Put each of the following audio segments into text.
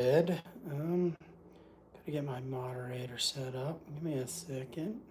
Gotta get my moderator set up. Give me a second.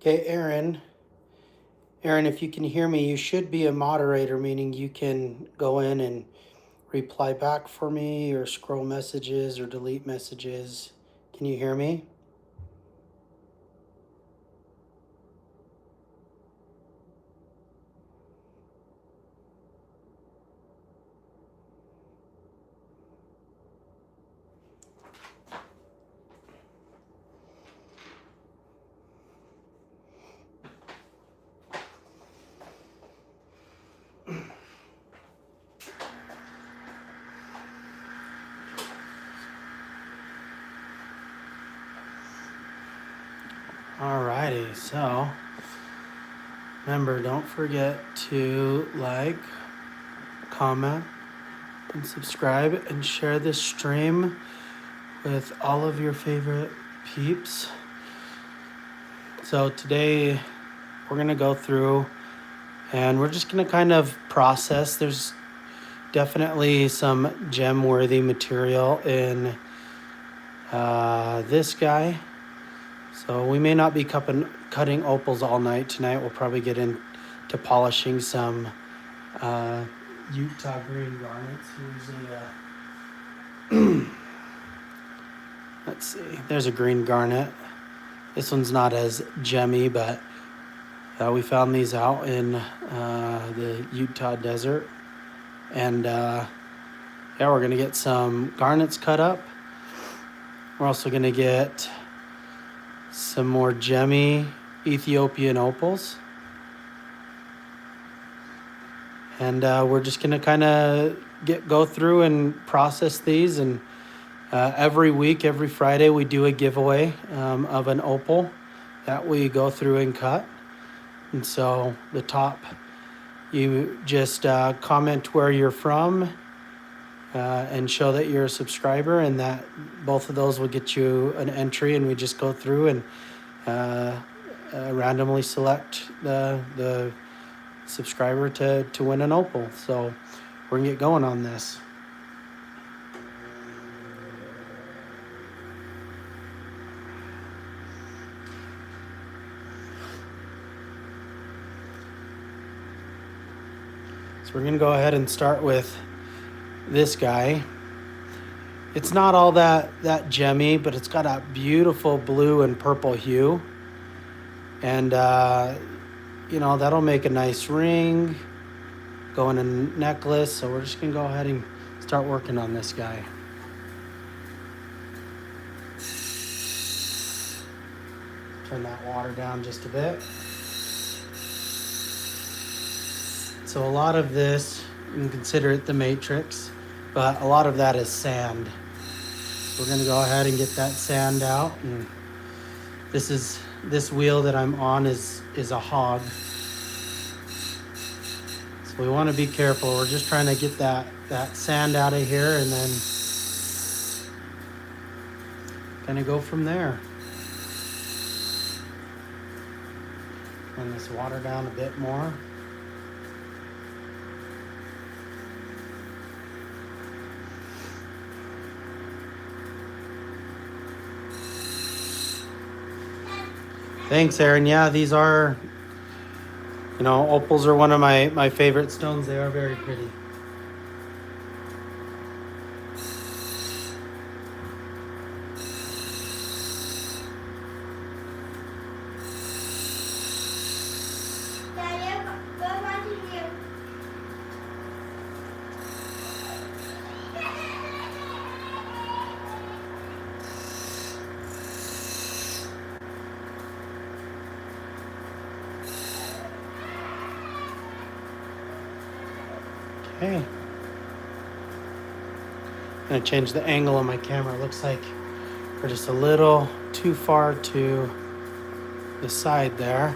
Okay, Aaron. Aaron, if you can hear me, you should be a moderator, meaning you can go in and reply back for me or scroll messages or delete messages. Can you hear me? Alrighty, so remember, don't forget to like, comment, and subscribe, and share this stream with all of your favorite peeps. So today we're gonna go through and we're just gonna kind of process. There's definitely some gem-worthy material in this guy. So we may not be cutting opals all night tonight. We'll probably get into polishing some Utah green garnets. Usually, let's see. There's a green garnet. This one's not as gemmy, but we found these out in the Utah desert. And yeah, we're going to get some garnets cut up. We're also going to get some more gemmy Ethiopian opals. And we're just going to kind of go through and process these. And every week, every Friday, we do a giveaway of an opal that we go through and cut. And so the top, you just comment where you're from and show that you're a subscriber, and that both of those will get you an entry, and we just go through and randomly select the subscriber to win an opal. So we're gonna get going on this. So we're gonna go ahead and start with this guy. It's not all that gemmy, but it's got a beautiful blue and purple hue. And, you know, that'll make a nice ring, go in a necklace. So we're just going to go ahead and start working on this guy. Turn that water down just a bit. So a lot of this, you can consider it the matrix, but a lot of that is sand. We're going to go ahead and get that sand out. And this is this wheel that I'm on is a hog. So we want to be careful. We're just trying to get that sand out of here and then kind of go from there. Run this water down a bit more. Thanks, Aaron. Yeah, these are, opals are one of my favorite stones. They are very pretty. Okay. I'm gonna change the angle on my camera. It looks like we're just a little too far to the side there.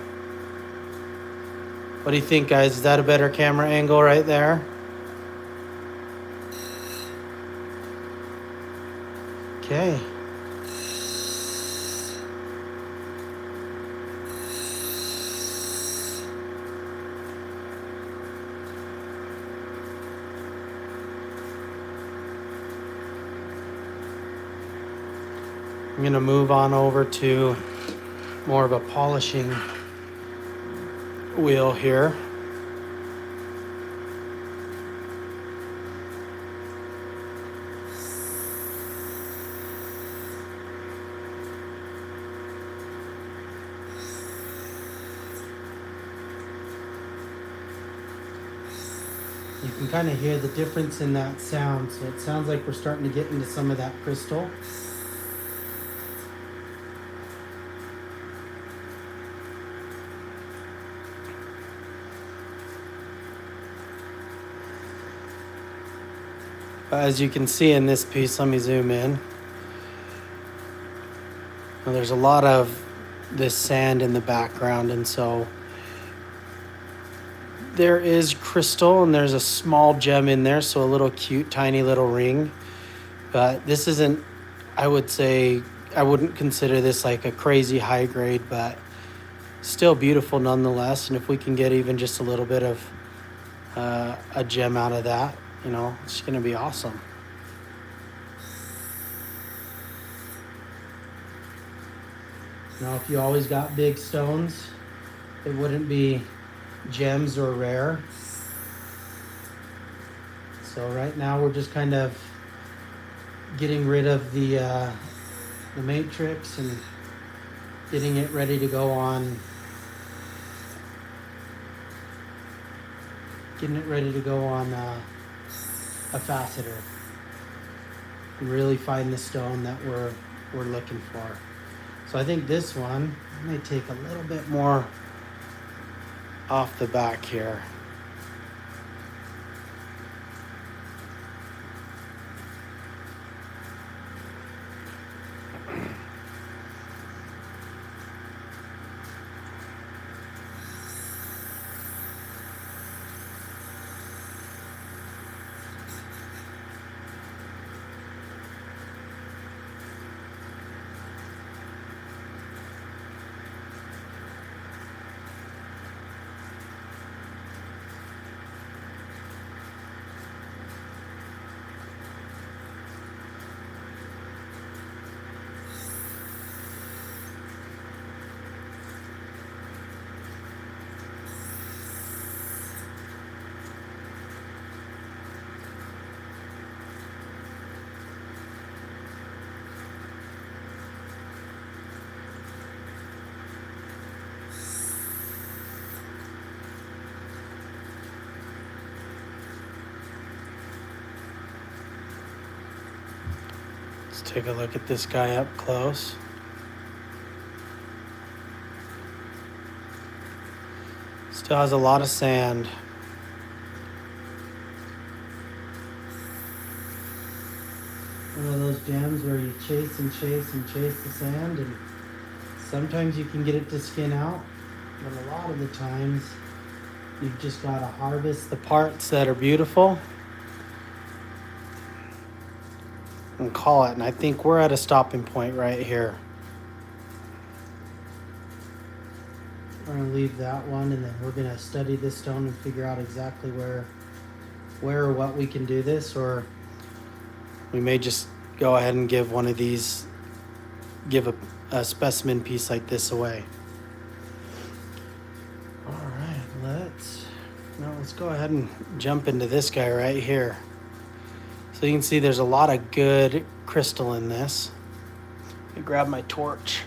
What do you think, guys? Is that a better camera angle right there? Okay. I'm gonna move on over to more of a polishing wheel here. You can kind of hear the difference in that sound. So it sounds like we're starting to get into some of that crystal. As you can see in this piece, let me zoom in. Well, there's a lot of this sand in the background, and so there is crystal and there's a small gem in there, so a little cute tiny little ring. But this isn't, I would say, I wouldn't consider this like a crazy high grade, but still beautiful nonetheless. And if we can get even just a little bit of a gem out of that, it's gonna be awesome. If you always got big stones, it wouldn't be gems or rare. So right now we're just kind of getting rid of the matrix and getting it ready to go on. A faceter and really find the stone that we're looking for. So I think this one may take a little bit more off the back here. Let's take a look at this guy up close. Still has a lot of sand. One of those gems where you chase and chase and chase the sand, and Sometimes you can get it to skin out, but a lot of the times you've just got to harvest the parts that are beautiful and call it. And I think we're at a stopping point right here. We're going to leave that one, and then we're going to study this stone and figure out exactly where or what we can do this, or we may just go ahead and give one of these, give a specimen piece like this away. All right, let's go ahead and jump into this guy right here. So you can see there's a lot of good crystal in this. Let me grab my torch.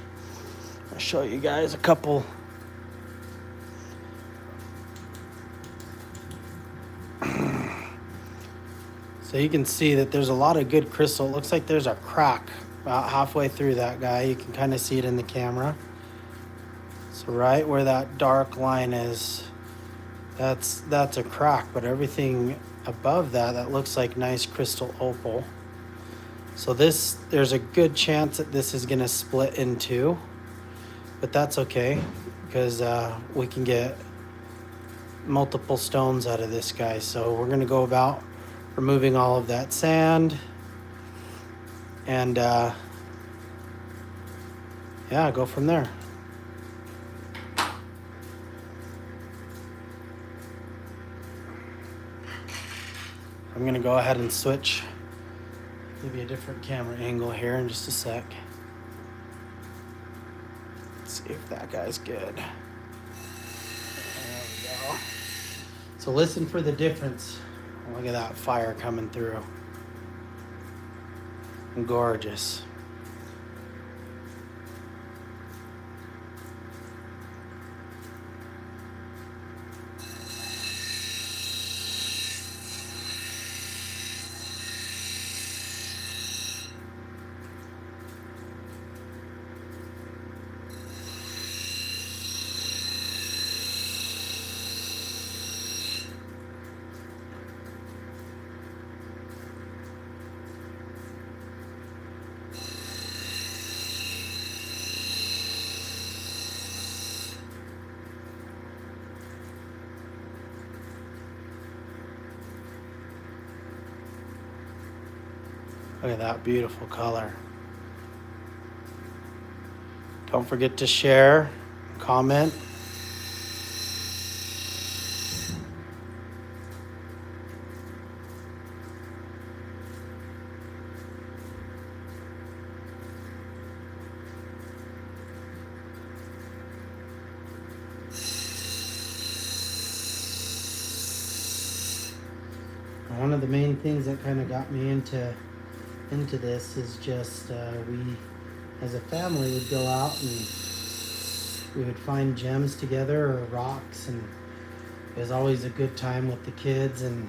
I'll show you guys a couple. So you can see that there's a lot of good crystal. It looks like there's a crack about halfway through that guy. You can kind of see it in the camera. So right where that dark line is, that's a crack, but everything above that looks like nice crystal opal. So there's a good chance that this is gonna split in two, but that's okay because we can get multiple stones out of this guy. So we're gonna go about removing all of that sand and yeah, go from there. I'm gonna go ahead and switch, maybe a different camera angle here in just a sec. Let's see if that guy's good. There we go. So listen for the difference. Look at that fire coming through. Gorgeous. Look at that beautiful color. Don't forget to share, comment. One of the main things that kind of got me into this is just we as a family would go out and we would find gems together or rocks, and it was always a good time with the kids and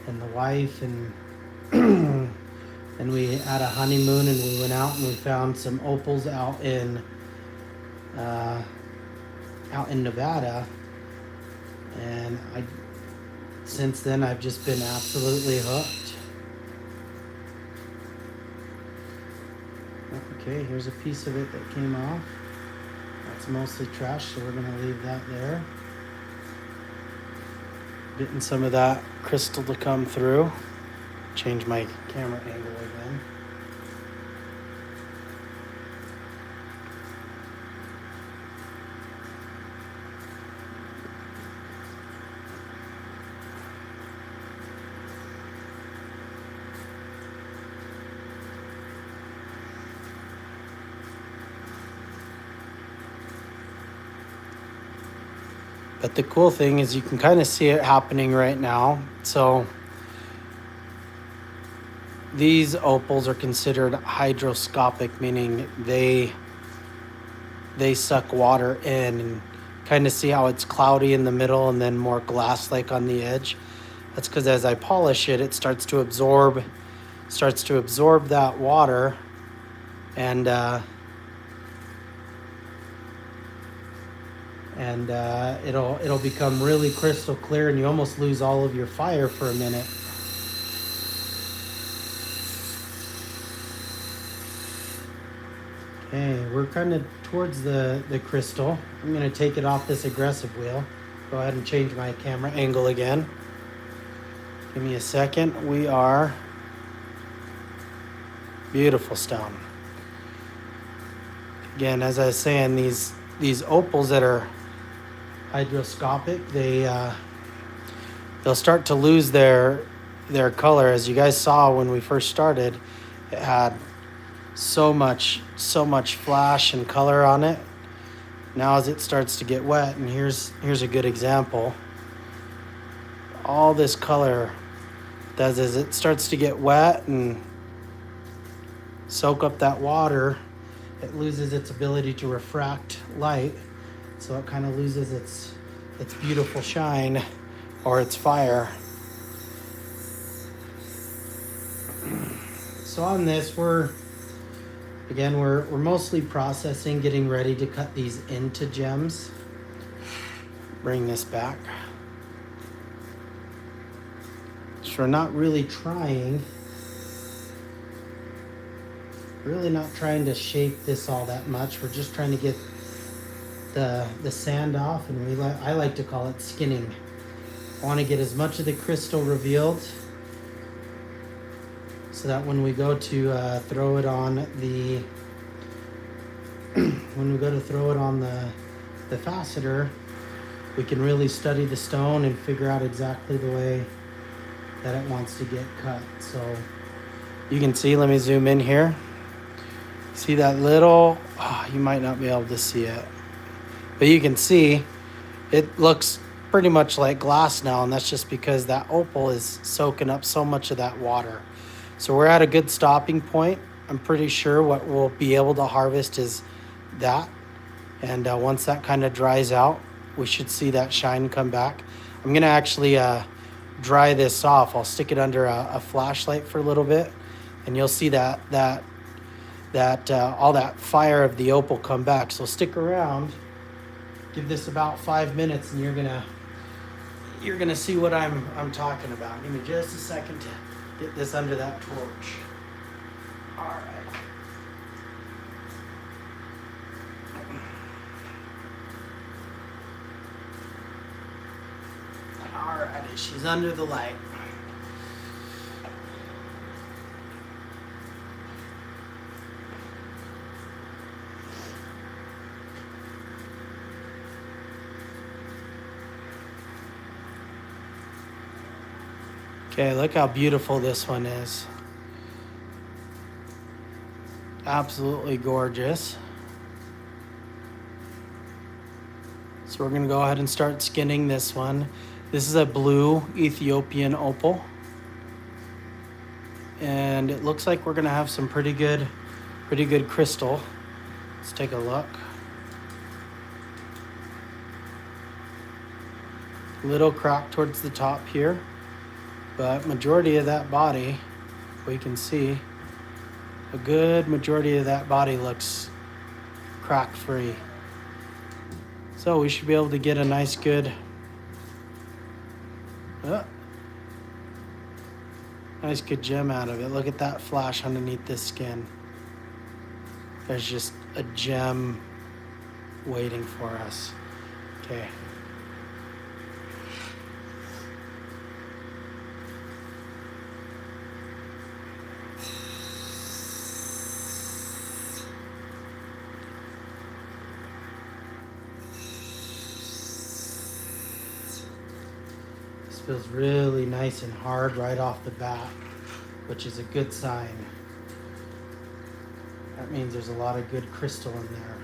the wife, and and we had a honeymoon and we went out and we found some opals out in Nevada, and since then I've just been absolutely hooked. Okay, here's a piece of it that came off. That's mostly trash, so we're gonna leave that there. Getting some of that crystal to come through. Change my camera angle again. But the cool thing is you can kind of see it happening right now. So these opals are considered hygroscopic, meaning they suck water in, and kind of see how it's cloudy in the middle and then more glass-like on the edge. That's because as I polish it, it starts to absorb that water, and it'll become really crystal clear, and you almost lose all of your fire for a minute. Okay, Okay, we're kind of towards the crystal. I'm gonna take it off this aggressive wheel. Go ahead and change my camera angle again. Give me a second. We are beautiful stone. Again, as I was saying, these opals that are hygroscopic, they'll start to lose their color. As you guys saw when we first started, it had so much flash and color on it. Now as it starts to get wet, and here's a good example, all this color does is it starts to get wet and soak up that water, it loses its ability to refract light, so it kind of loses its beautiful shine or its fire. So on this, we're mostly processing, getting ready to cut these into gems. Bring this back. So we're not really not trying to shape this all that much. We're just trying to get the sand off, and I like to call it skinning. I want to get as much of the crystal revealed so that when we go to throw it on the the faceter, we can really study the stone and figure out exactly the way that it wants to get cut. So you can see, let me zoom in here. See that little, you might not be able to see it, but you can see it looks pretty much like glass now, and that's just because that opal is soaking up so much of that water. So we're at a good stopping point. I'm pretty sure what we'll be able to harvest is that, and once that kind of dries out, we should see that shine come back. I'm gonna actually dry this off. I'll stick it under a flashlight for a little bit, and you'll see that all that fire of the opal come back. So stick around, give this about 5 minutes, and you're gonna see what I'm talking about. Give me just a second to get this under that torch. All right. Alrighty, she's under the light. Okay, look how beautiful this one is. Absolutely gorgeous. So we're gonna go ahead and start skinning this one. This is a blue Ethiopian opal. And it looks like we're gonna have some pretty good crystal. Let's take a look. Little crack towards the top here, but majority of that body, we can see, a good majority of that body looks crack free. So we should be able to get a nice good gem out of it. Look at that flash underneath this skin. There's just a gem waiting for us. Okay. Feels really nice and hard right off the bat, which is a good sign. That means there's a lot of good crystal in there.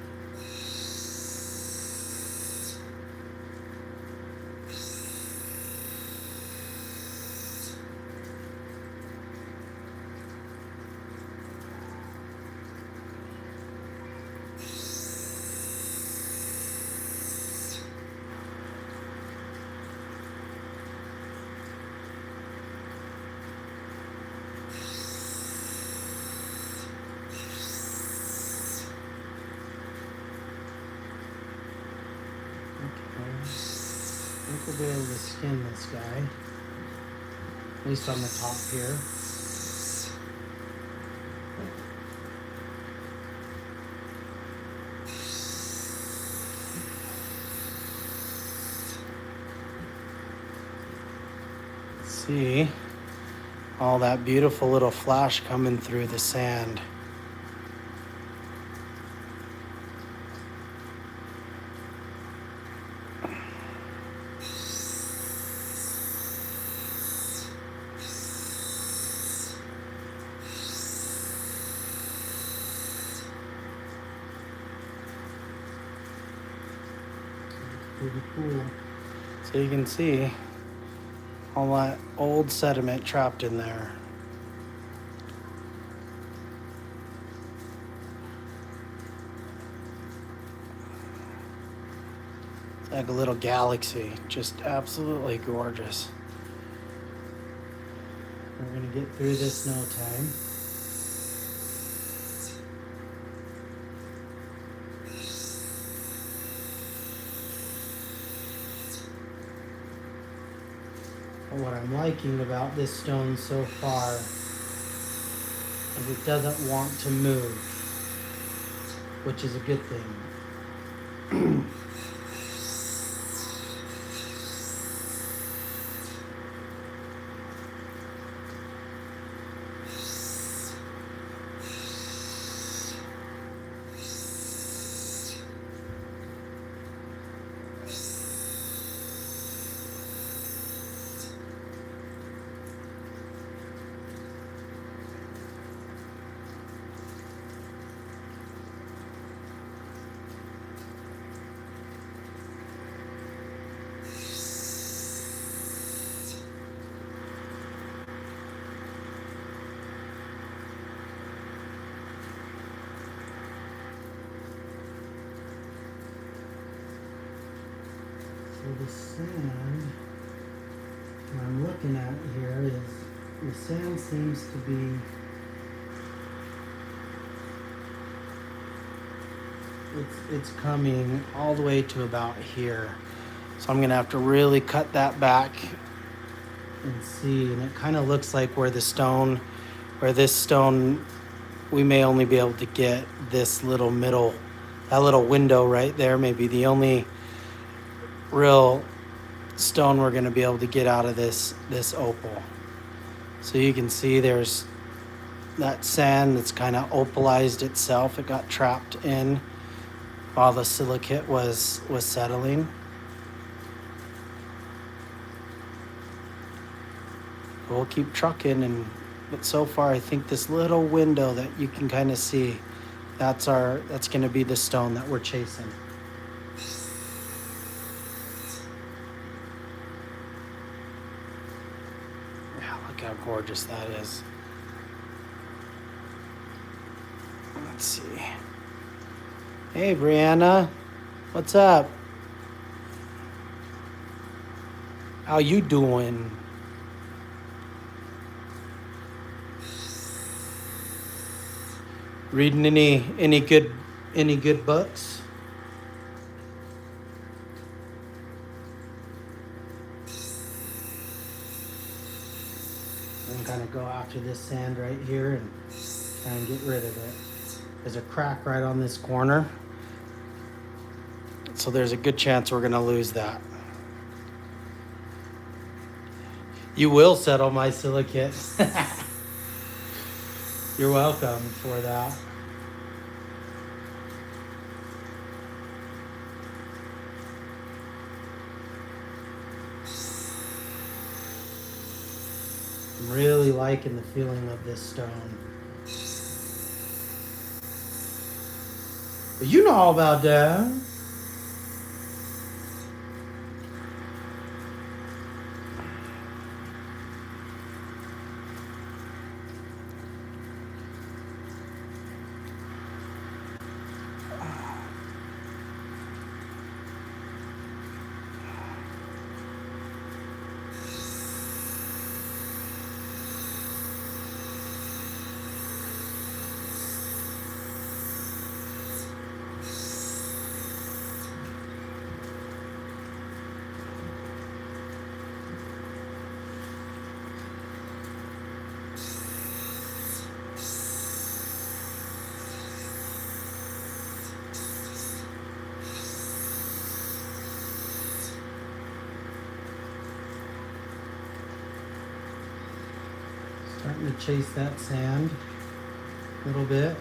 I think we'll be able to skin this guy, at least on the top here. See all that beautiful little flash coming through the sand. Pretty cool. So you can see all that old sediment trapped in there. It's like a little galaxy, just absolutely gorgeous. We're gonna get through this no time. What I'm liking about this stone so far is it doesn't want to move, which is a good thing. So the sand what I'm looking at here is the sand seems to be it's coming all the way to about here. So I'm gonna have to really cut that back and see. And it kind of looks like where this stone, we may only be able to get this little middle, that little window right there, maybe the only real stone we're gonna be able to get out of this opal. So you can see there's that sand that's kind of opalized itself. It got trapped in while the silicate was settling. We'll keep trucking, but so far I think this little window that you can kind of see, that's going to be the stone that we're chasing. Yeah, look how gorgeous that is. Let's see. Hey, Brianna, what's up? How you doing? Reading any good books? I'm gonna go after this sand right here and try and get rid of it. There's a crack right on this corner, so there's a good chance we're gonna lose that. You will settle my silicate. You're welcome for that. I'm really liking the feeling of this stone. But you know all about that. Starting to chase that sand a little bit.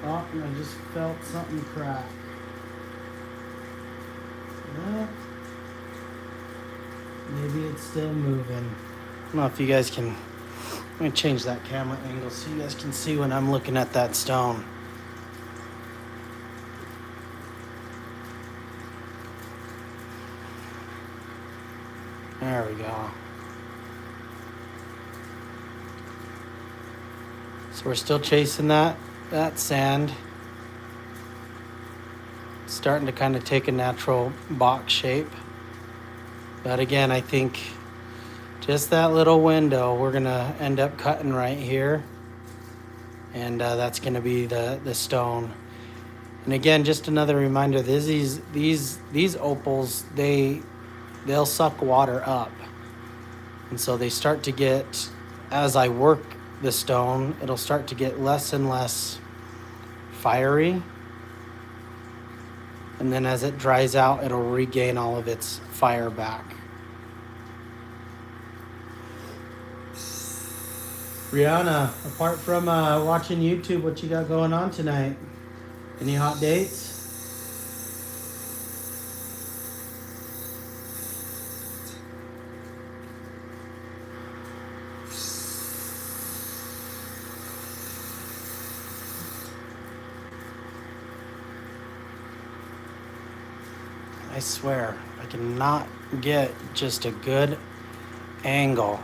Oh, and I just felt something crack. Well, maybe it's still moving. I don't know if you guys can. I'm going to change that camera angle so you guys can see when I'm looking at that stone. There we go. So we're still chasing that sand. It's starting to kind of take a natural box shape. But again, I think just that little window, we're gonna end up cutting right here. And that's gonna be the stone. And again, just another reminder, these opals, they'll suck water up. And so they start to get, as I work the stone, it'll start to get less and less fiery. And then as it dries out, it'll regain all of its fire back. Rihanna, apart from watching YouTube, what you got going on tonight? Any hot dates? I swear, I cannot get just a good angle.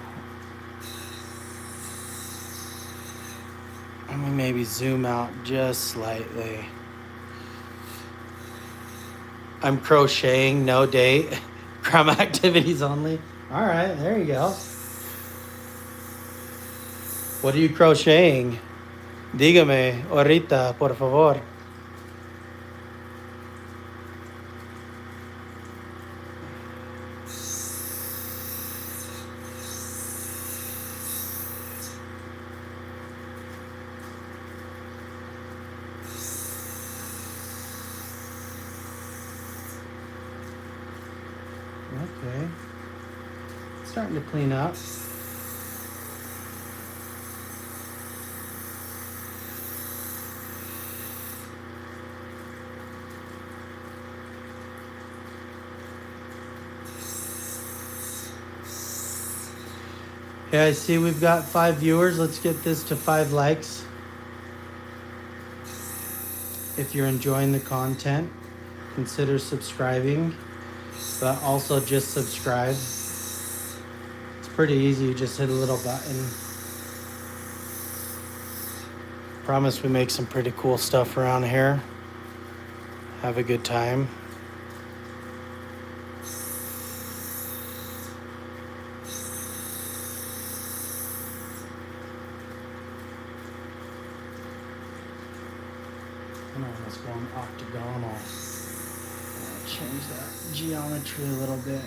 Let me maybe zoom out just slightly. I'm crocheting, no date, crumb activities only. All right, there you go. What are you crocheting? Dígame ahorita, por favor. Okay. Starting to clean up. Yeah, I see we've got 5 viewers. Let's get this to 5 likes. If you're enjoying the content, consider subscribing, but also just subscribe. It's pretty easy. You just hit a little button. Promise we make some pretty cool stuff around here. Have a good time. I'm almost going octagonal. Change that geometry a little bit.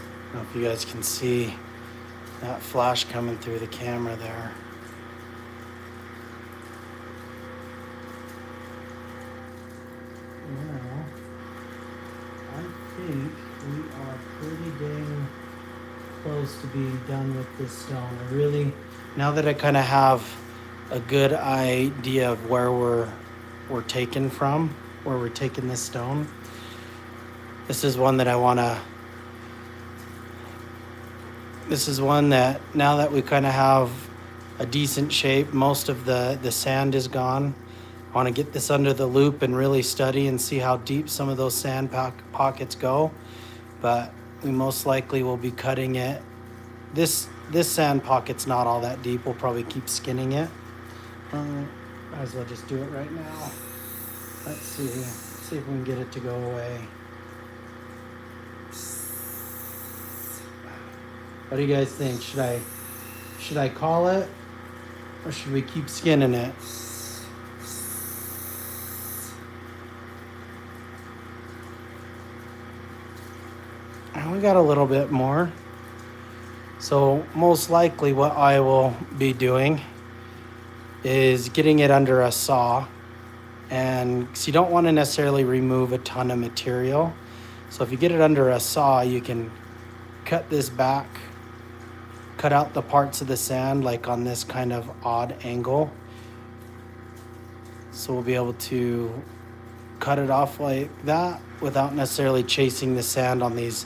I don't know if you guys can see that flash coming through the camera there. Well, I think we are pretty dang close to being done with this stone. I really, now that I kind of have a good idea of where we're taking from, where we're taking this stone, this is one that I want to, this is one that now that we kind of have a decent shape, most of the sand is gone. I want to get this under the loop and really study and see how deep some of those sand pockets go. But we most likely will be cutting it. This sand pocket's not all that deep. We'll probably keep skinning it. Might as well just do it right now. Let's see if we can get it to go away. What do you guys think? Should I call it, or should we keep skinning it? we got a little bit more. So most likely what I will be doing is getting it under a saw. And so you don't want to necessarily remove a ton of material. So if you get it under a saw, you can cut this back, cut out the parts of the sand like on this kind of odd angle. So we'll be able to cut it off like that without necessarily chasing the sand on these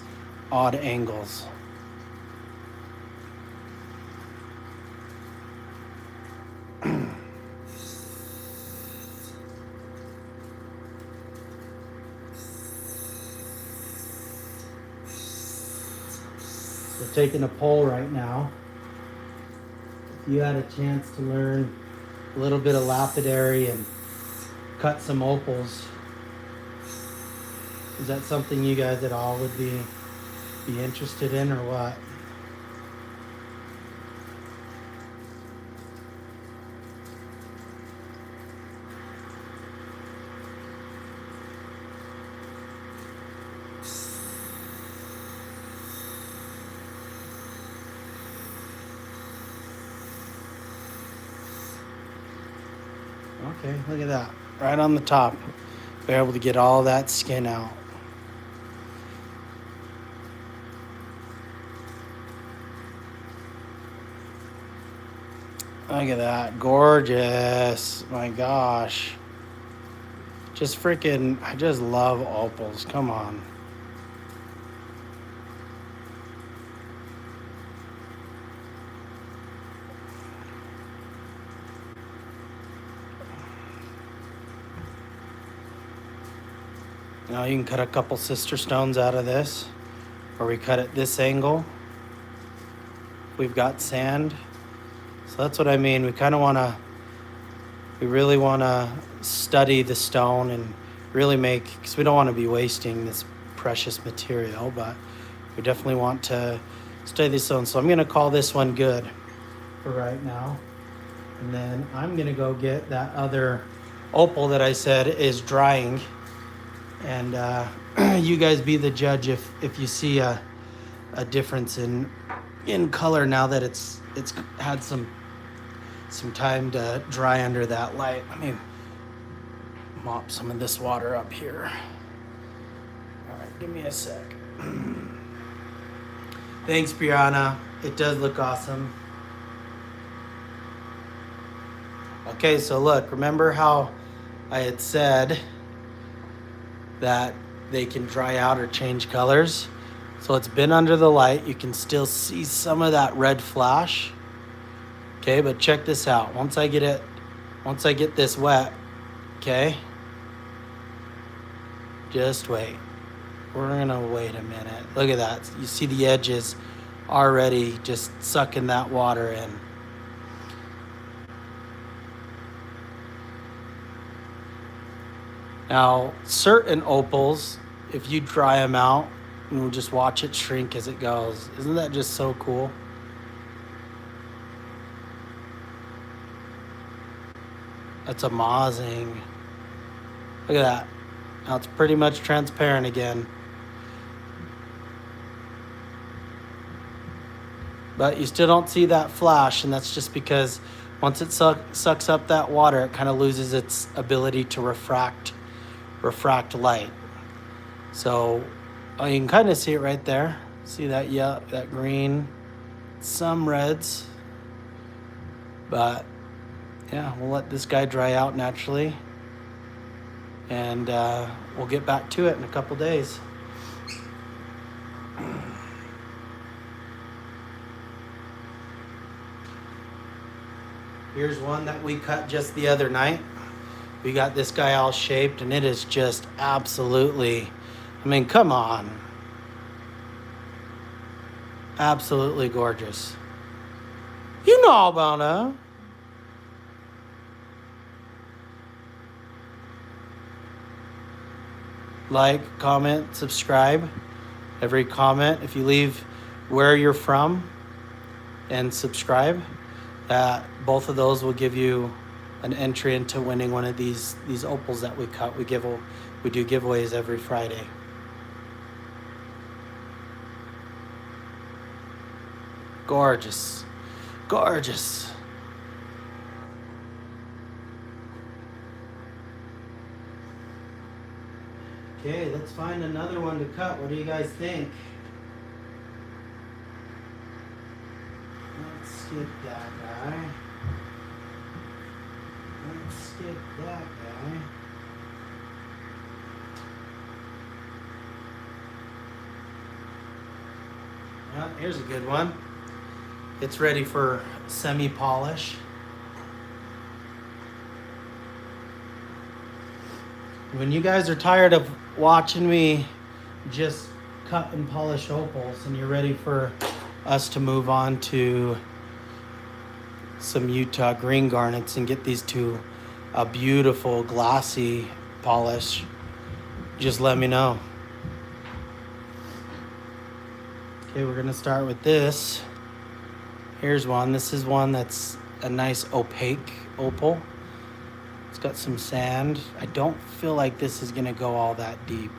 odd angles. We're taking a poll right now. If you had a chance to learn a little bit of lapidary and cut some opals, is that something you guys at all would be interested in, or what? Okay, look at that. Right on the top. We're able to get all that skin out. Look at that. Gorgeous. My gosh. Just freaking, I just love opals. Come on. Now you can cut a couple sister stones out of this, or we cut at this angle. We've got sand. So that's what I mean. We really want to study the stone and really make, because we don't want to be wasting this precious material, but we definitely want to study the stone. So I'm going to call this one good for right now. And then I'm going to go get that other opal that I said is drying. And you guys be the judge if you see a difference in color now that it's had some time to dry under that light. Let me mop some of this water up here. All right, give me a sec. Thanks, Brianna. It does look awesome. Okay, so look, remember how I had said that they can dry out or change colors? So it's been under the light. You can still see some of that red flash. Okay, but check this out. Once I get this wet, okay, just wait. We're gonna wait a minute. Look at that. You see the edges already just sucking that water in. Now, certain opals, if you dry them out, and we'll just watch it shrink as it goes. Isn't that just so cool? That's amazing. Look at that. Now it's pretty much transparent again. But you still don't see that flash, and that's just because once it sucks up that water, it kind of loses its ability to refract light. So you can kind of see it right there. See that? Yeah, that green, some reds. But yeah, we'll let this guy dry out naturally, and we'll get back to it in a couple days. Here's one that we cut just the other night. We got this guy all shaped, and it is just absolutely, I mean, come on. Absolutely gorgeous. You know about her. Like, comment, subscribe. Every comment, if you leave where you're from and subscribe, both of those will give you an entry into winning one of these opals that we cut. We do giveaways every Friday. Gorgeous. Gorgeous. Okay, let's find another one to cut. What do you guys think? Let's skip that guy. Let's skip that guy. Well, here's a good one. It's ready for semi-polish. When you guys are tired of watching me just cut and polish opals and you're ready for us to move on to some Utah green garnets and get these to a beautiful glossy polish, just let me know. Okay, we're gonna start with this. Here's one. This is one that's a nice opaque opal. It's got some sand. I don't feel like this is gonna go all that deep.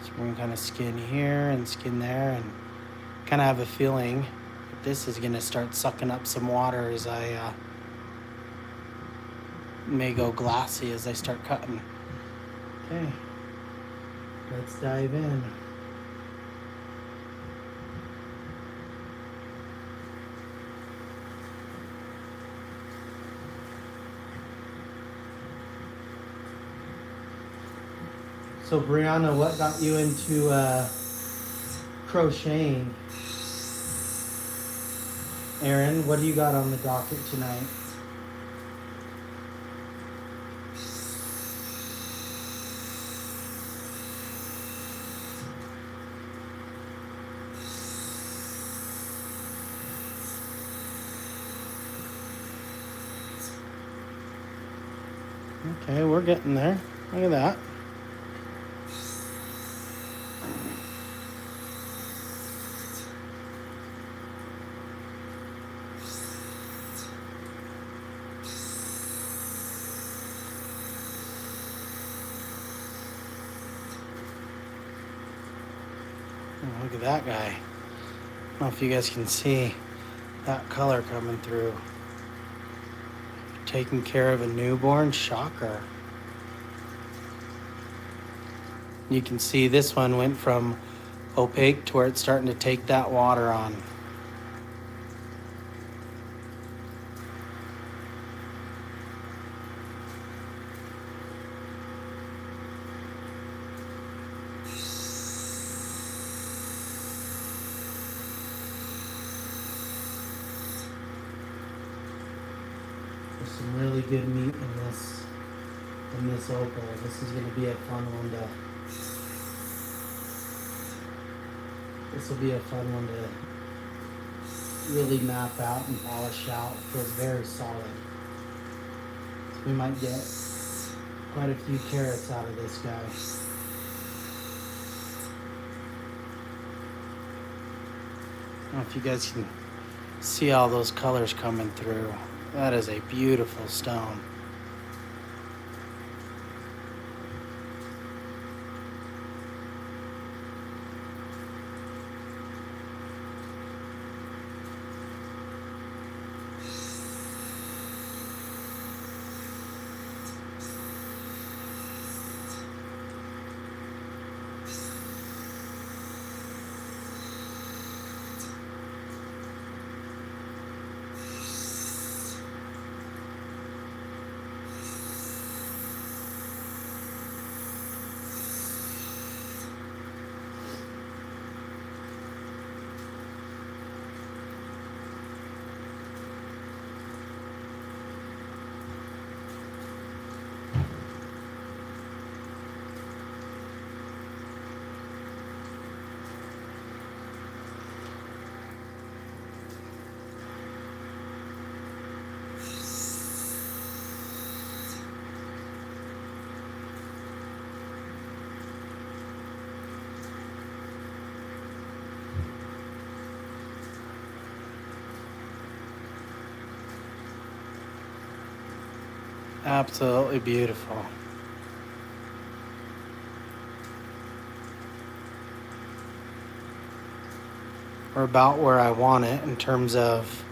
So we're gonna kind of skin here and skin there and kind of have a feeling that this is gonna start sucking up some water as I may go glassy as I start cutting. Okay, let's dive in. So Brianna, what got you into crocheting? Aaron, what do you got on the docket tonight? Okay, we're getting there. Look at that. Oh, look at that guy. I don't know if you guys can see that color coming through. Taking care of a newborn, shocker. You can see this one went from opaque to where it's starting to take that water on. There's some really good meat in this opal. This is going to be a fun one to. This will be a fun one to really map out and polish out. It feels very solid. So we might get quite a few carats out of this guy. I don't know if you guys can see all those colors coming through. That is a beautiful stone. Absolutely beautiful. We're about where I want it in terms of,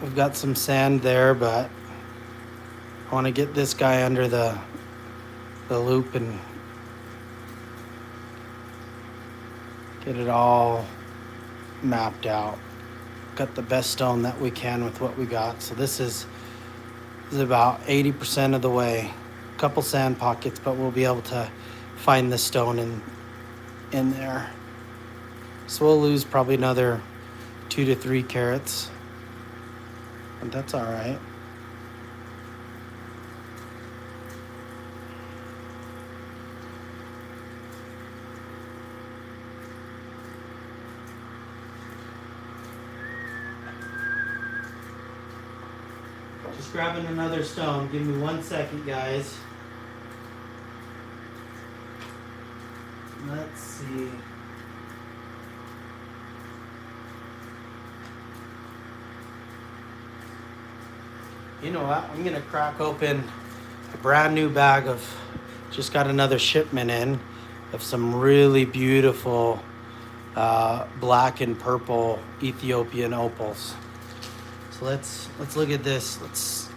we've got some sand there, but I want to get this guy under the loop and get it all mapped out. Got the best stone that we can with what we got. So this is about 80% of the way. A couple sand pockets, but we'll be able to find the stone in there. So we'll lose probably another 2 to 3 carats, but that's all right. Just grabbing another stone. Give me 1 second, guys. Let's see. You know what? I'm gonna crack open a brand new bag of, just got another shipment in of some really beautiful black and purple Ethiopian opals. So let's look at this. Let's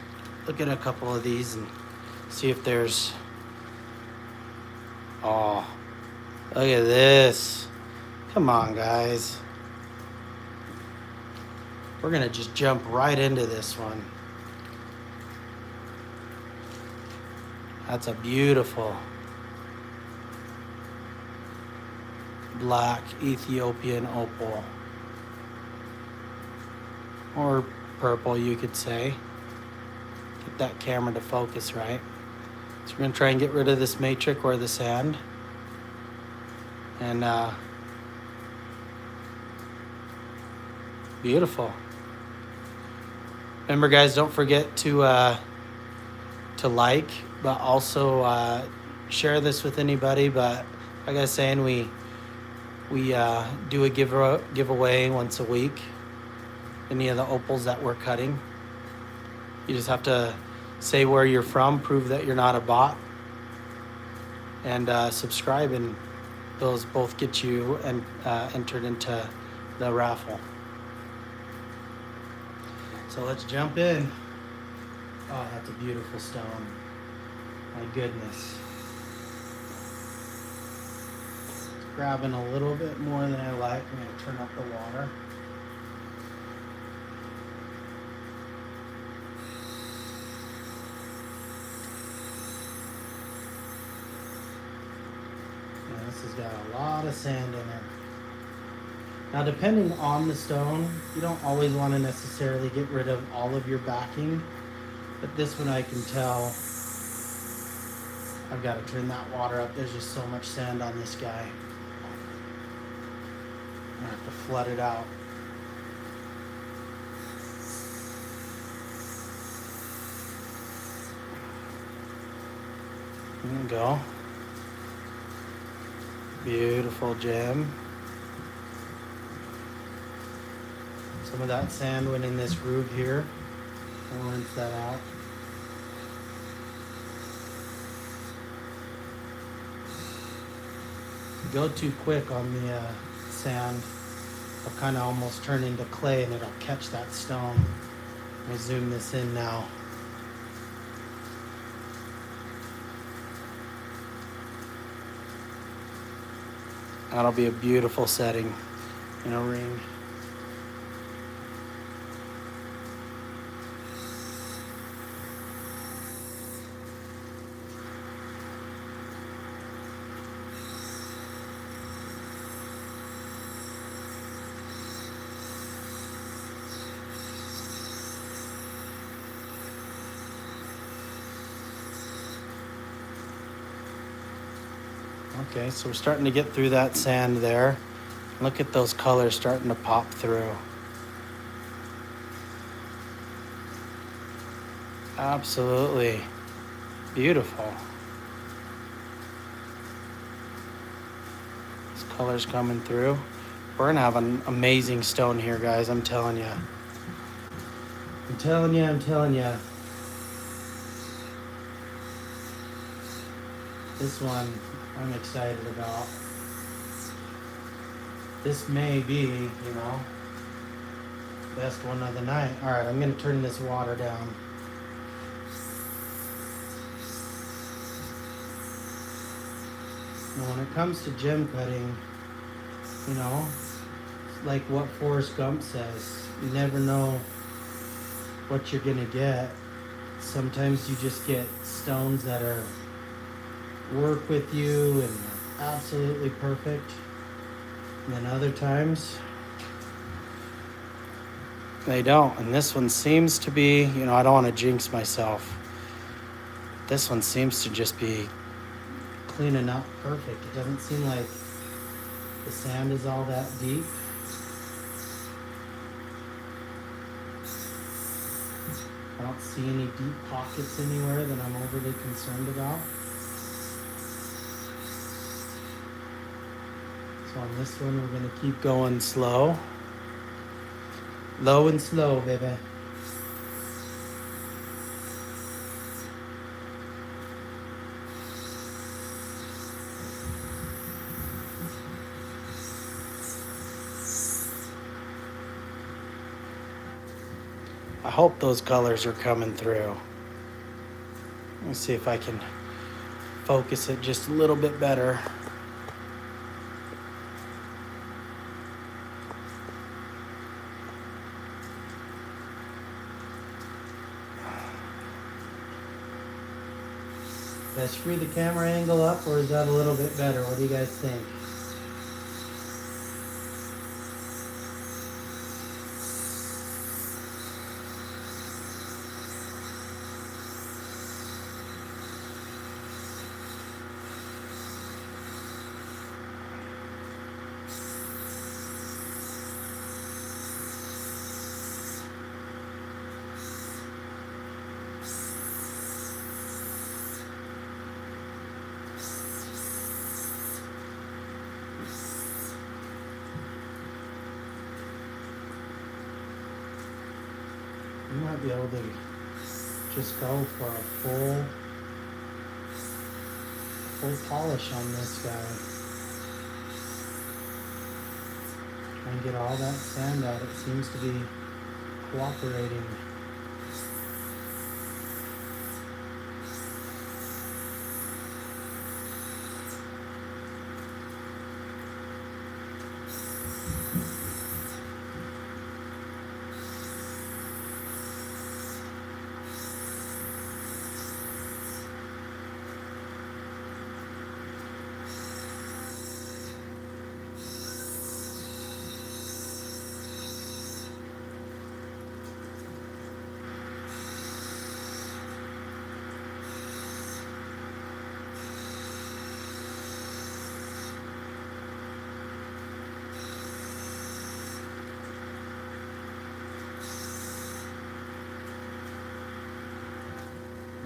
look at a couple of these and see if there's, oh, look at this. Come on, guys. We're gonna just jump right into this one. That's a beautiful black Ethiopian opal. Or purple, you could say. Get that camera to focus right. So we're gonna try and get rid of this matrix or the sand. And beautiful. Remember, guys, don't forget to like, but also share this with anybody. But like I was saying, we do a giveaway once a week. Any of the opals that we're cutting, you just have to say where you're from, prove that you're not a bot, and subscribe, and those both get you entered into the raffle. So let's jump in. Oh, that's a beautiful stone. My goodness. It's grabbing a little bit more than I like. I'm going to turn up the water. And this has got a lot of sand in it. Now, depending on the stone, you don't always want to necessarily get rid of all of your backing. But this one I can tell, I've got to turn that water up. There's just so much sand on this guy. I have to flood it out. There we go. Beautiful gem. Some of that sand went in this groove here. I'll rinse that out. Go too quick on the sand, it'll kind of almost turn into clay and it'll catch that stone. I'll zoom this in now. That'll be a beautiful setting in a ring. Okay, so we're starting to get through that sand there. Look at those colors starting to pop through. Absolutely beautiful. This color's coming through. We're gonna have an amazing stone here, guys. I'm telling you. I'm telling you. This one I'm excited about. this may be, best one of the night. All right, I'm gonna turn this water down. Now, when it comes to gem cutting, you know, like what Forrest Gump says, you never know what you're gonna get. Sometimes you just get stones that are work with you and absolutely perfect. And then other times they don't. And this one seems to be, I don't want to jinx myself. This one seems to just be cleaning up perfect. It doesn't seem like the sand is all that deep. I don't see any deep pockets anywhere that I'm overly concerned about. So on this one, we're going to keep going slow. Low and slow, baby. I hope those colors are coming through. Let me see if I can focus it just a little bit better. Did I screw the camera angle up, or is that a little bit better? What do you guys think? You might be able to just go for a full polish on this guy. Try and get all that sand out. It seems to be cooperating.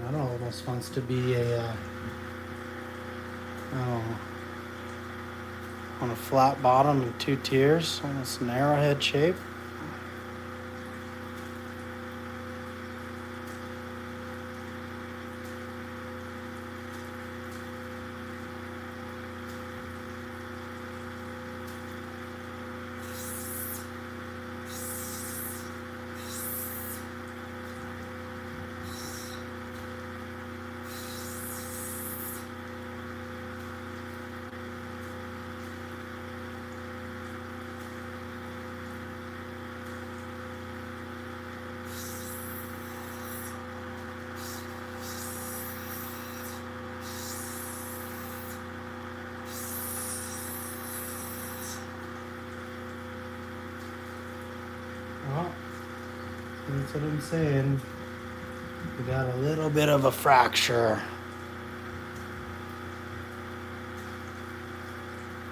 That almost wants to be on a flat bottom and two tiers on this narrowhead shape. Well, that's what I'm saying. We got a little bit of a fracture.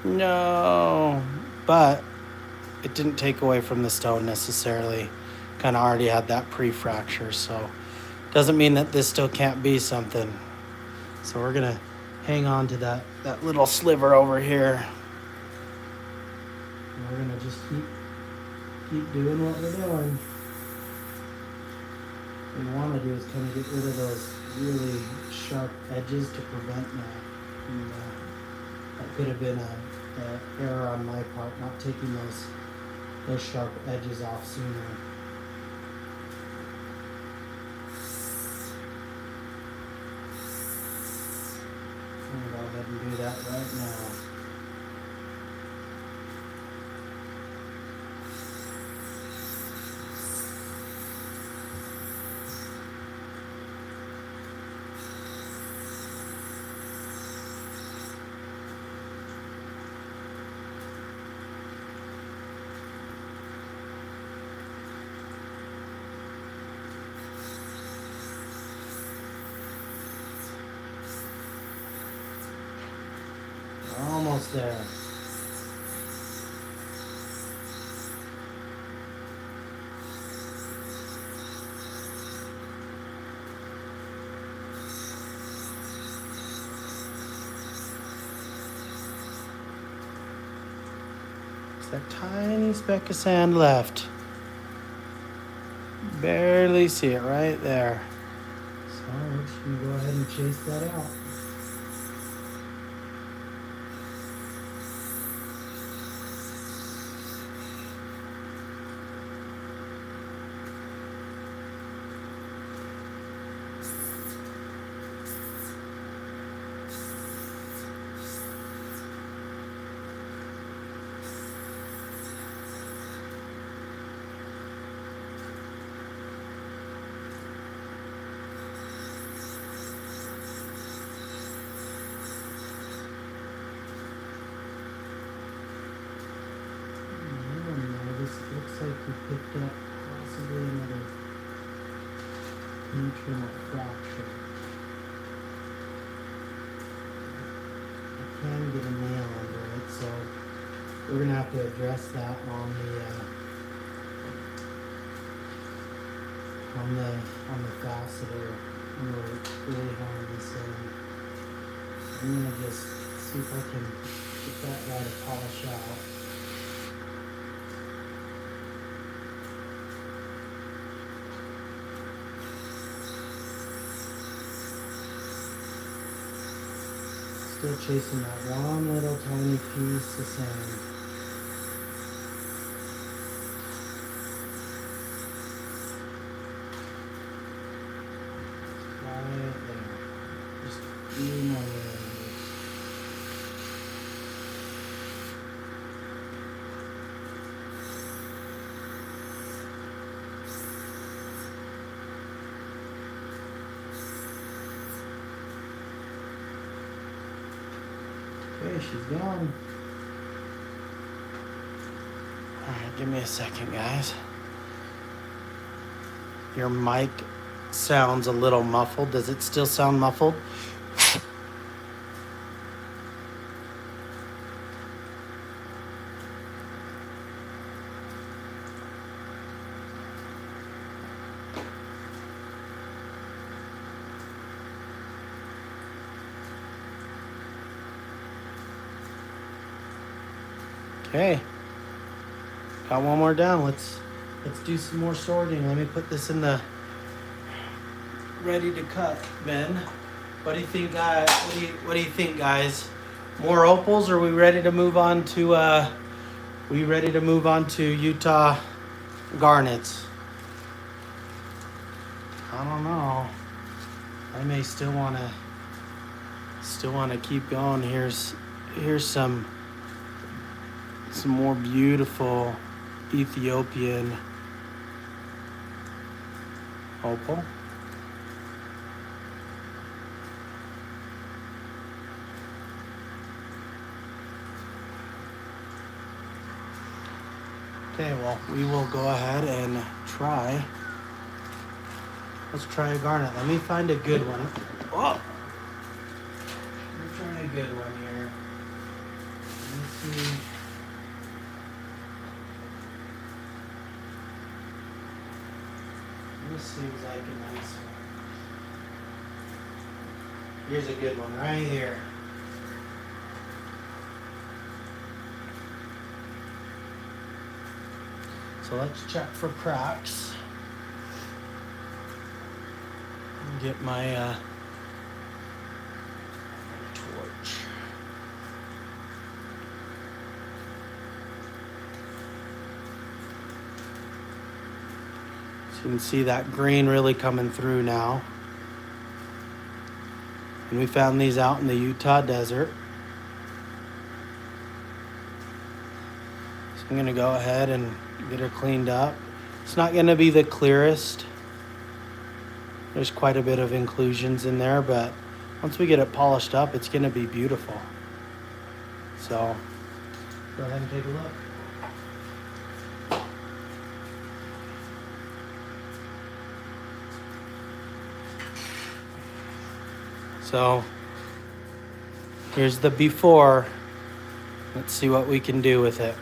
No, but it didn't take away from the stone necessarily. Kind of already had that pre-fracture, so doesn't mean that this still can't be something. So we're gonna hang on to that little sliver over here. And we're gonna just keep doing what we're doing. What we want to do is kind of get rid of those really sharp edges to prevent that. And that could have been the error on my part, not taking those sharp edges off sooner. I'm gonna go ahead and do that right now. Almost there. It's that tiny speck of sand left. Barely see it right there. So we're just gonna go ahead and chase that out. Looks like we picked up possibly another nutrient fracture. I can get a nail under it, so we're gonna have to address that on the faceter when we're really hammering this in. I'm gonna just see if I can get that guy to polish out. Still chasing that one little tiny piece of sand. Right there. Just a few more layers. Okay, she's gone. Alright, give me a second, guys. Your mic sounds a little muffled. Does it still sound muffled? Okay. Got one more down. Let's do some more sorting. Let me put this in the ready to cut bin. What do you think, what do you think, guys? More opals, or are we ready to move on to Utah garnets? I don't know. I may still wanna keep going. Here's some more beautiful Ethiopian opal. Okay, well, we will go ahead and try. Let's try a garnet. Let me find a good one. Oh! Let me try a good one here. Let me see. This seems like a nice one. Here's a good one right here. So let's check for cracks. Get my torch. You can see that green really coming through now. And we found these out in the Utah desert. So I'm gonna go ahead and get her cleaned up. It's not gonna be the clearest. There's quite a bit of inclusions in there, but once we get it polished up, it's gonna be beautiful. So go ahead and take a look. So here's the before. Let's see what we can do with it.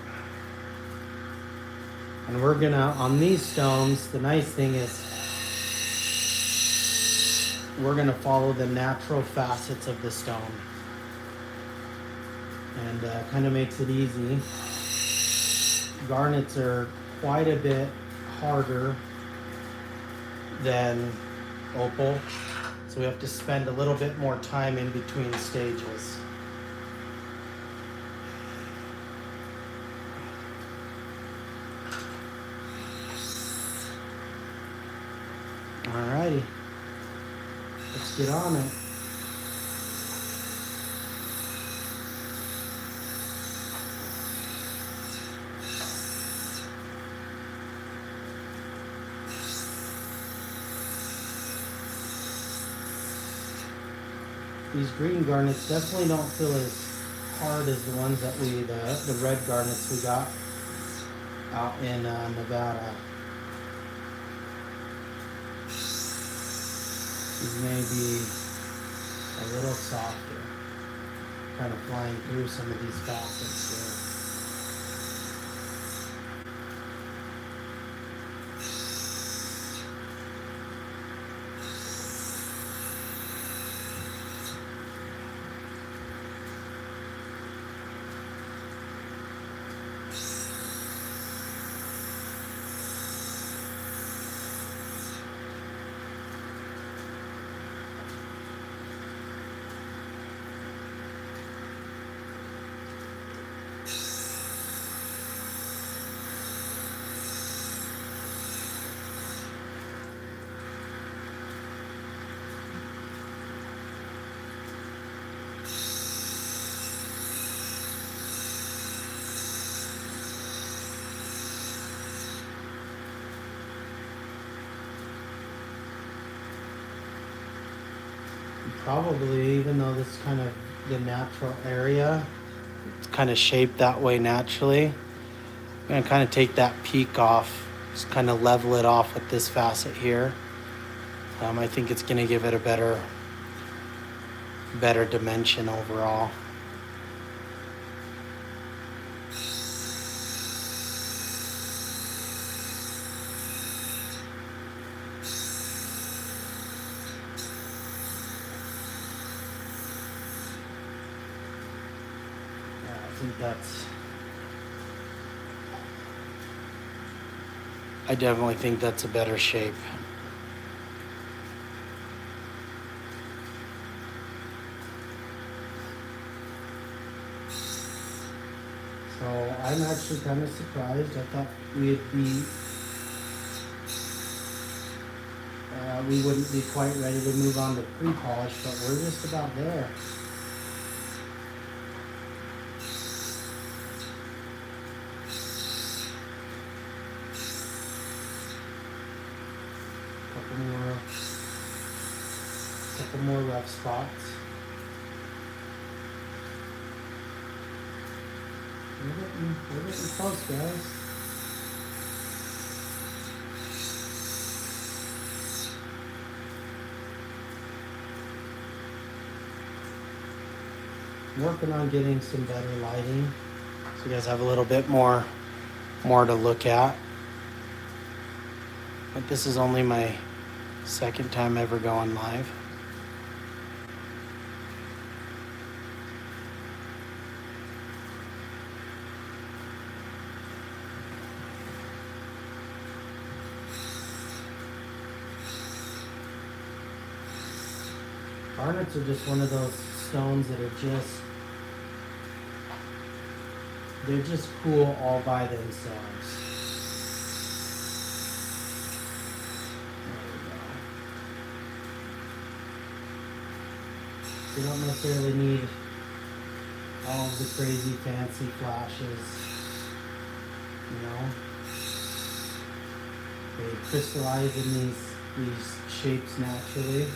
And we're gonna, on these stones, the nice thing is we're gonna follow the natural facets of the stone. And kind of makes it easy. Garnets are quite a bit harder than opal. So we have to spend a little bit more time in between stages. Alrighty, let's get on it. These green garnets definitely don't feel as hard as the ones that the red garnets we got out in Nevada. These may be a little softer, kind of flying through some of these facets here. Probably, even though this is kind of the natural area, it's kind of shaped that way naturally. I'm gonna kind of take that peak off, just kind of level it off with this facet here. I think it's gonna give it a better dimension overall. I definitely think that's a better shape. So I'm actually kind of surprised. I thought we wouldn't be quite ready to move on to pre-polish, but we're just about there. Couple more rough spots. We're getting close, guys. I'm working on getting some better lighting, so you guys have a little bit more to look at. But this is only my second time ever going live. Garnets are just one of those stones that are they're just cool all by themselves. You don't necessarily need all of the crazy fancy flashes, you know. They crystallize in these shapes naturally.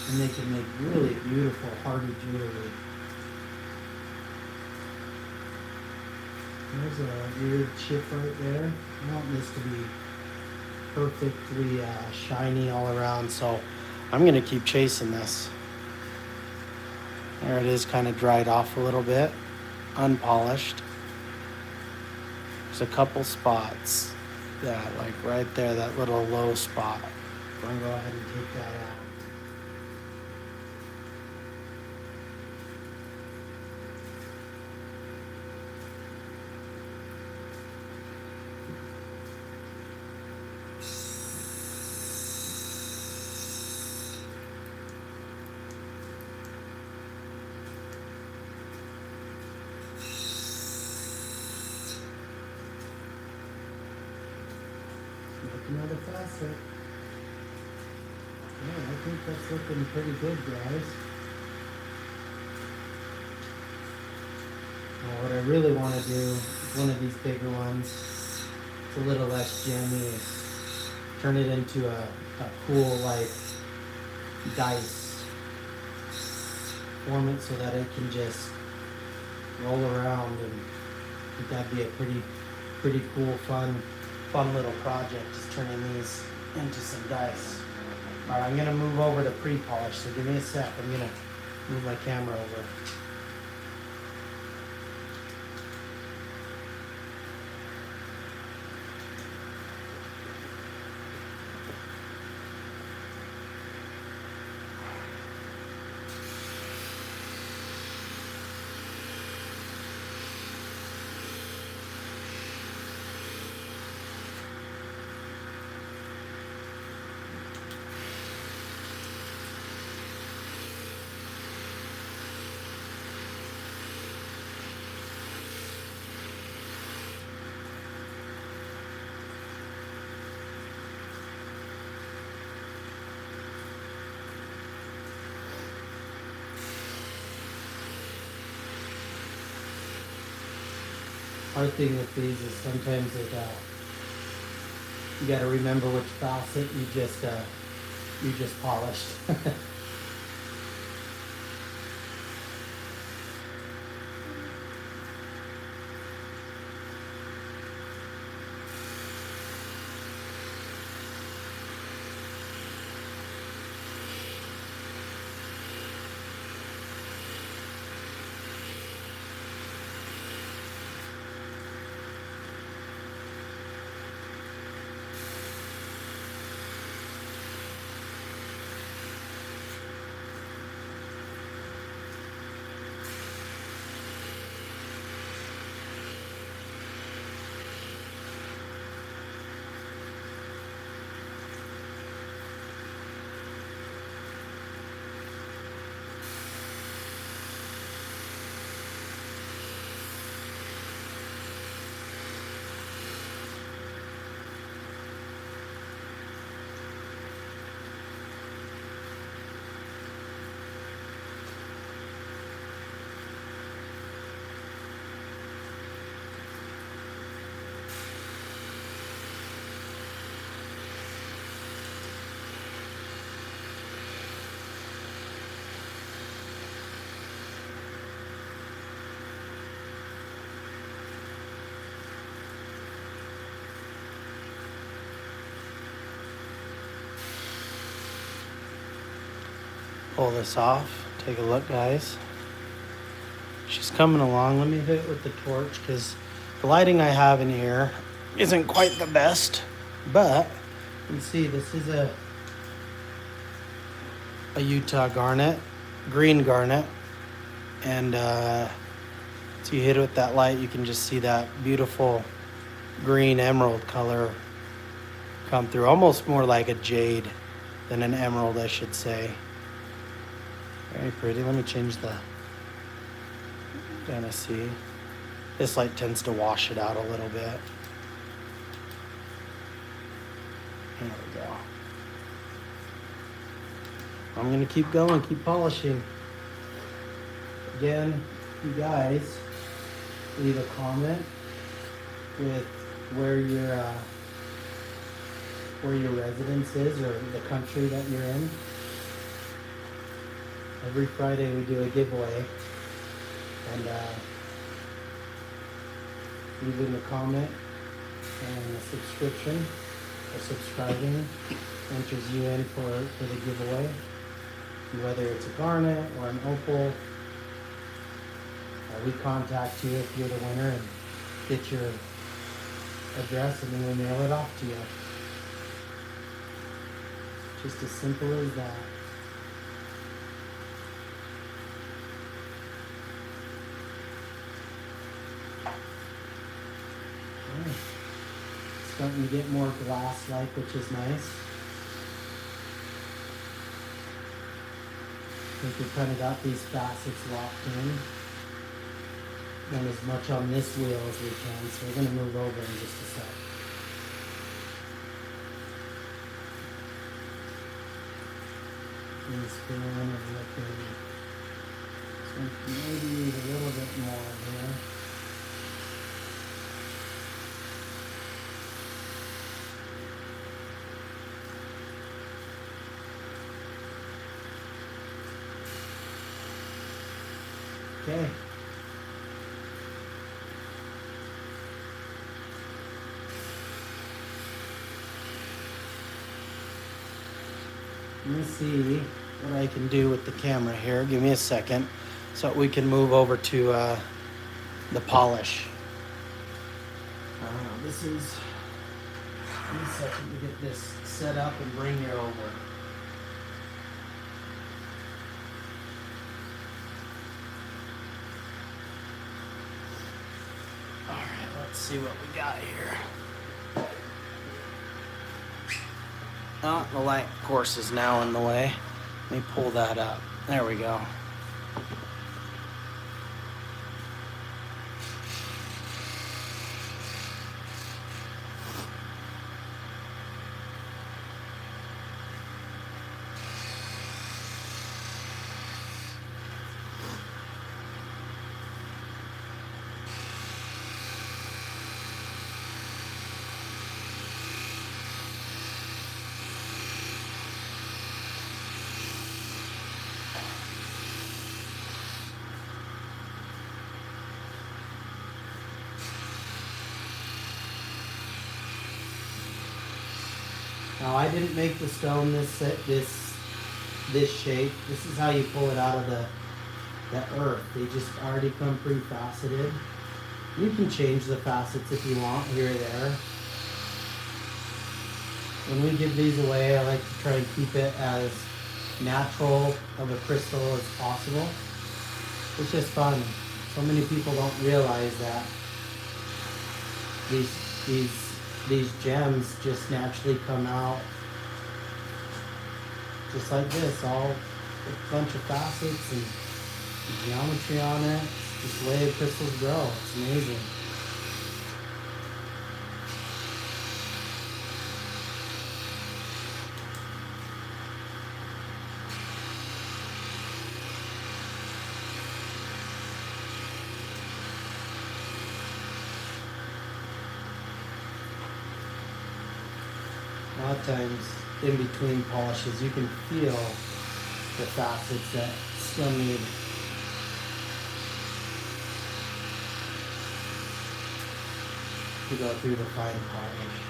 And they can make really beautiful, hardy jewelry. There's a weird chip right there. I want this to be perfectly shiny all around, so I'm going to keep chasing this. There it is, kind of dried off a little bit, unpolished. There's a couple spots that, like right there, that little low spot. I'm going to go ahead and take that out. Make another facet. Yeah, I think that's looking pretty good, guys. Now what I really want to do, one of these bigger ones, it's a little less jammy, is turn it into a cool, like, dice. Form it so that it can just roll around, and I think that'd be a pretty cool, fun little project, just turning these into some dice. All right, I'm gonna move over to pre-polish, so give me a sec. I'm gonna move my camera over. Hard thing with these is sometimes it, you got to remember which facet you just polished. Pull this off. Take a look, guys. She's coming along. Let me hit it with the torch because the lighting I have in here isn't quite the best. But you can see this is a Utah garnet, green garnet. And so you hit it with that light, you can just see that beautiful green emerald color come through. Almost more like a jade than an emerald, I should say. Very pretty. Let me change the, kind of see. This light tends to wash it out a little bit. There we go. I'm gonna keep going, keep polishing. Again, you guys leave a comment with where your residence is or the country that you're in. Every Friday we do a giveaway, and leaving a comment and a subscription or subscribing enters you in for the giveaway. Whether it's a garnet or an opal, we contact you if you're the winner and get your address, and then we mail it off to you. Just as simple as that. Okay. Starting to get more glass-like, which is nice. I think we kind of got these facets locked in. Done as much on this wheel as we can, so we're going to move over in just a sec. And spin and looking. So maybe need a little bit more here. Okay. Let me see what I can do with the camera here. Give me a second so we can move over to the polish. This is, give me a second to get this set up and bring you over. All right, let's see what we got here. Oh, the light course is now in the way. Let me pull that up. There we go. Now I didn't make the stone this shape. This is how you pull it out of the earth. They just already come pre-faceted. You can change the facets if you want here or there. When we give these away, I like to try and keep it as natural of a crystal as possible. It's just fun. So many people don't realize that these gems just naturally come out just like this, all with a bunch of facets and geometry on it. It's just the way the crystals grow. It's amazing. A lot of times in between polishes you can feel the facets that still need to go through the fine polish.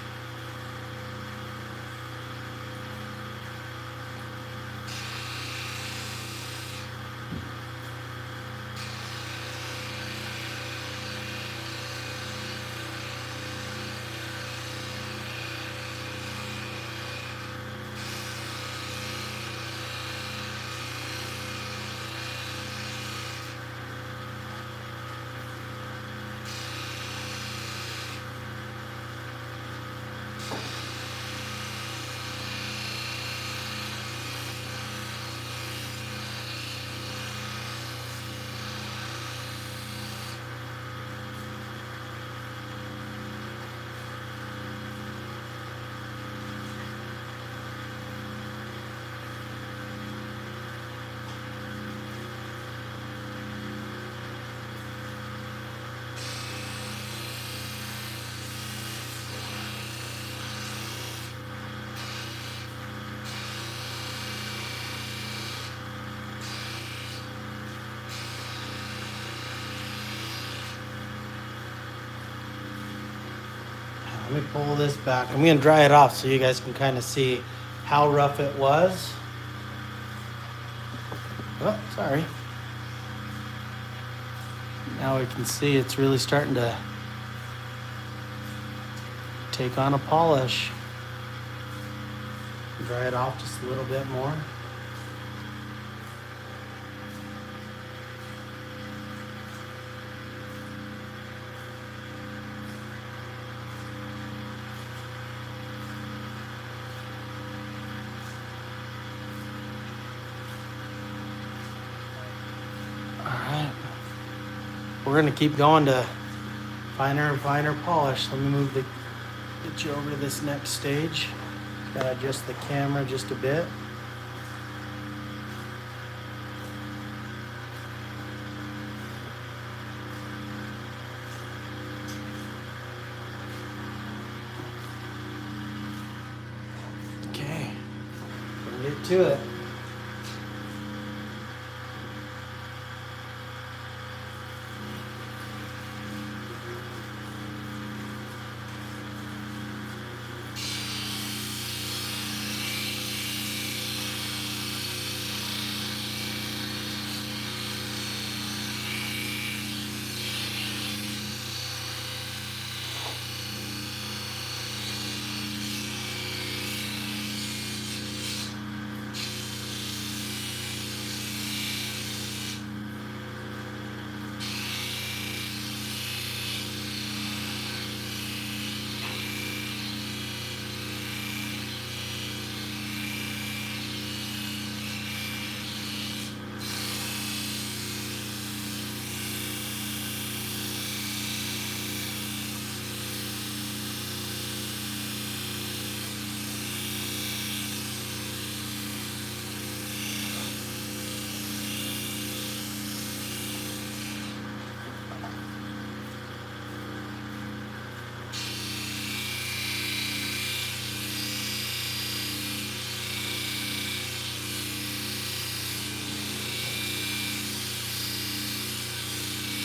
Let me pull this back. I'm gonna dry it off so you guys can kind of see how rough it was. Oh, sorry. Now we can see it's really starting to take on a polish. Dry it off just a little bit more. We're gonna keep going to finer and finer polish. Let me get you over to this next stage. Gotta adjust the camera just a bit. Okay, we'll get to it.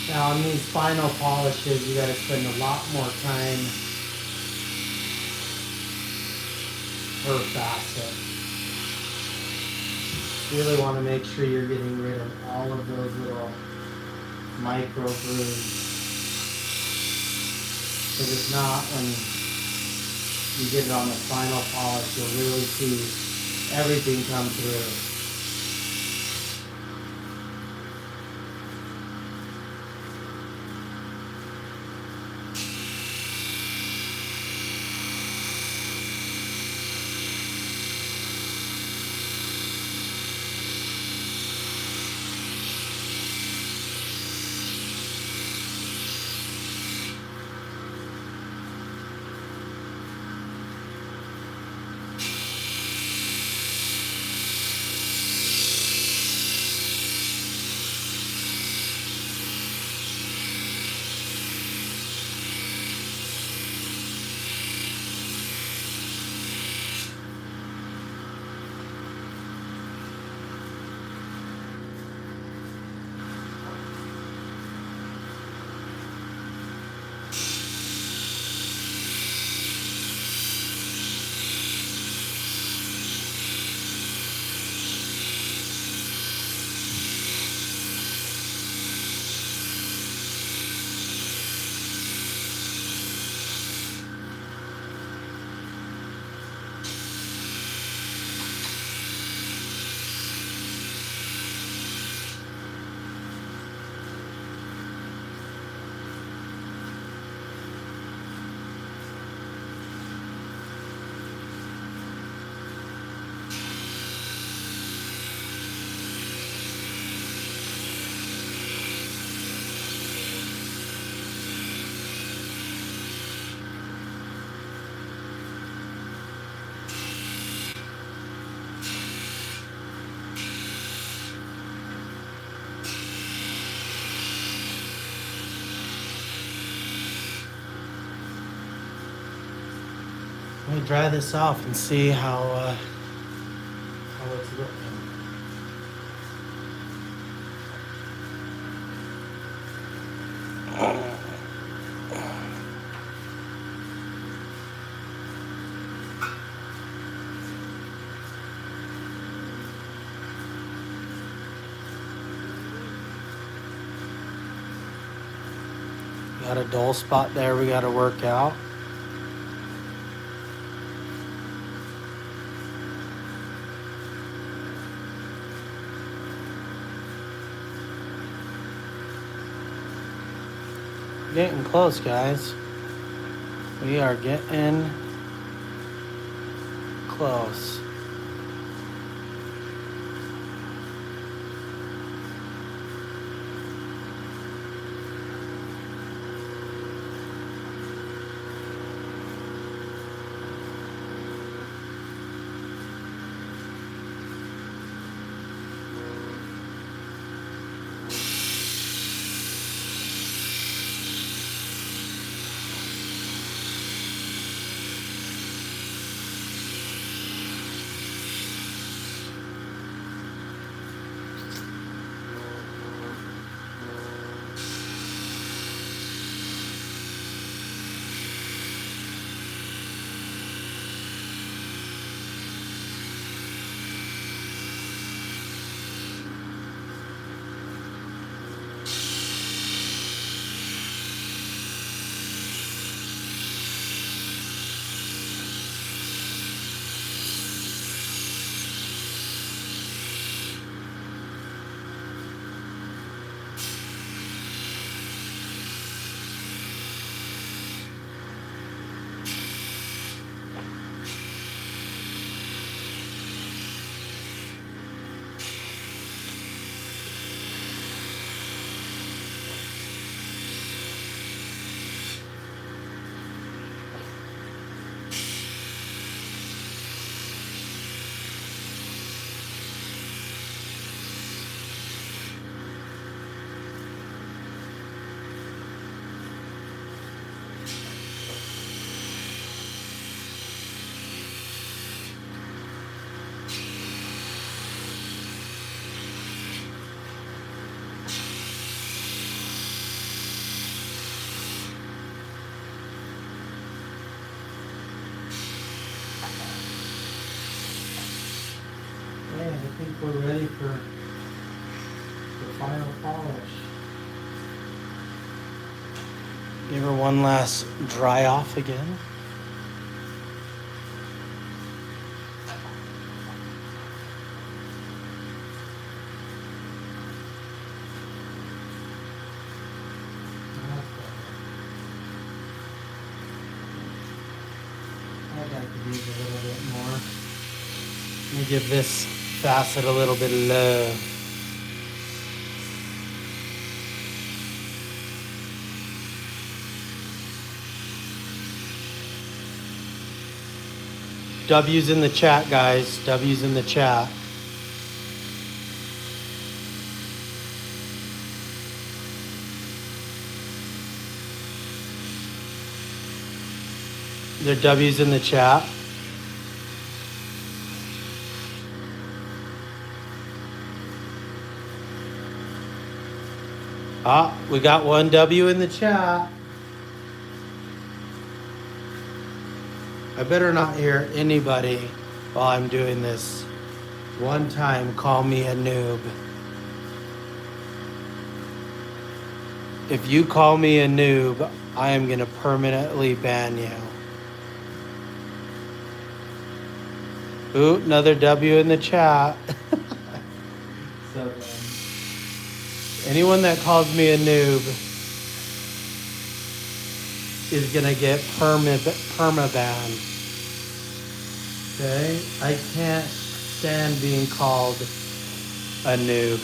Now on these final polishes, you gotta spend a lot more time per facet. You really want to make sure you're getting rid of all of those little micro grooves. Because if not, when you get it on the final polish, you'll really see everything come through. Let me dry this off and see how it's looking. Got a dull spot there we got to work out. Getting close, guys. We are getting close. I think we're ready for the final polish. Give her one last dry off again. I'd like to use a little bit more. Let me give this facet a little bit of love. W's in the chat, guys. W's in the chat. There are W's in the chat. Ah, we got one W in the chat. I better not hear anybody while I'm doing this. One time, call me a noob. If you call me a noob, I am going to permanently ban you. Ooh, another W in the chat. So dumb. Anyone that calls me a noob is gonna get perma-banned. Okay? I can't stand being called a noob.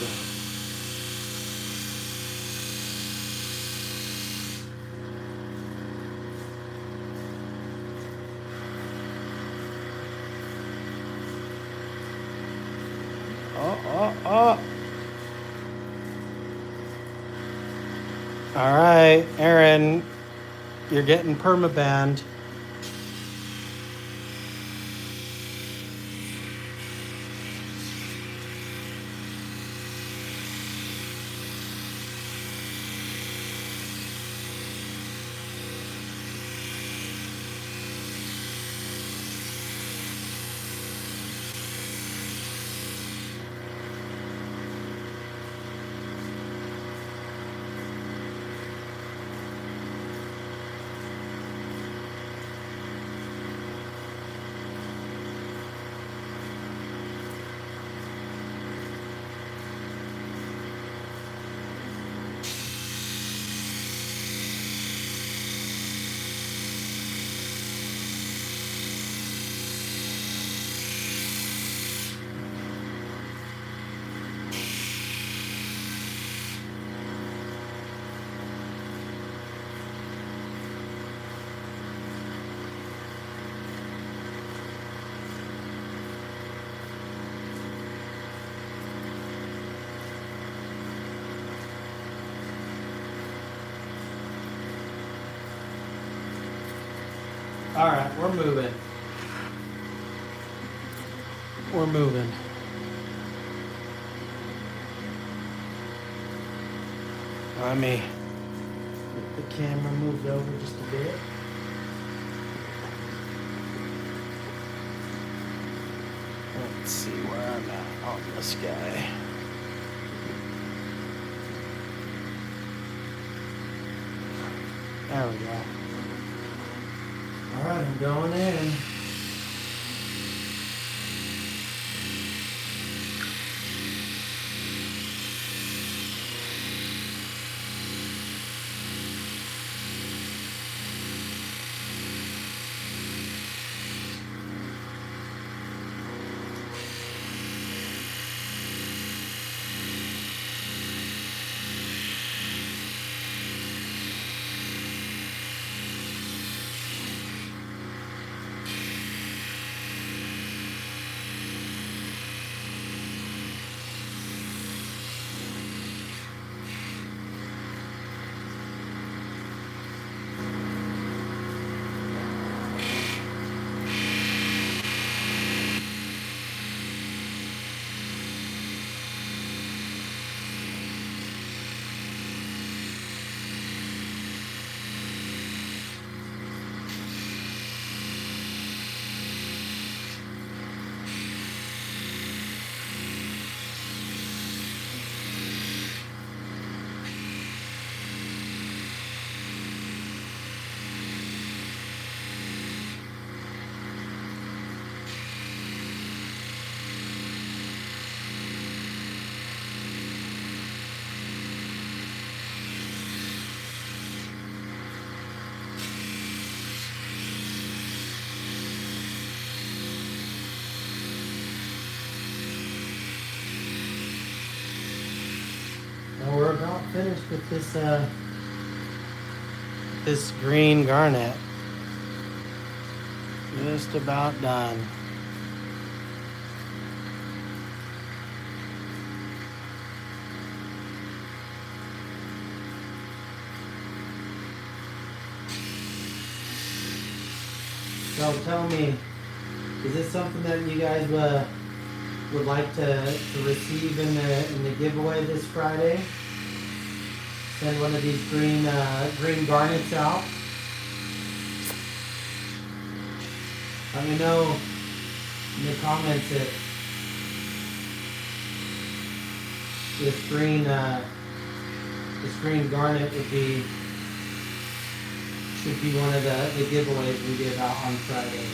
Oh. All right, Aaron, you're getting perma-banned. All right, we're moving. We're moving. Let me get the camera moved over just a bit. Let's see where I'm at on this guy. There we go. All right, I'm going in. Now we're about finished with this green garnet. Just about done. So tell me, is this something that you guys would like to receive in the giveaway this Friday? Send one of these green garnets out. Let me know in the comments if this green garnet should be one of the giveaways we give out on Friday.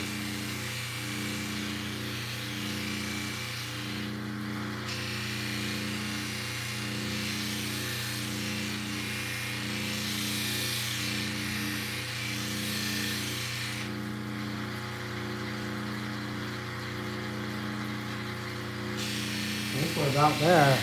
I think we're about there.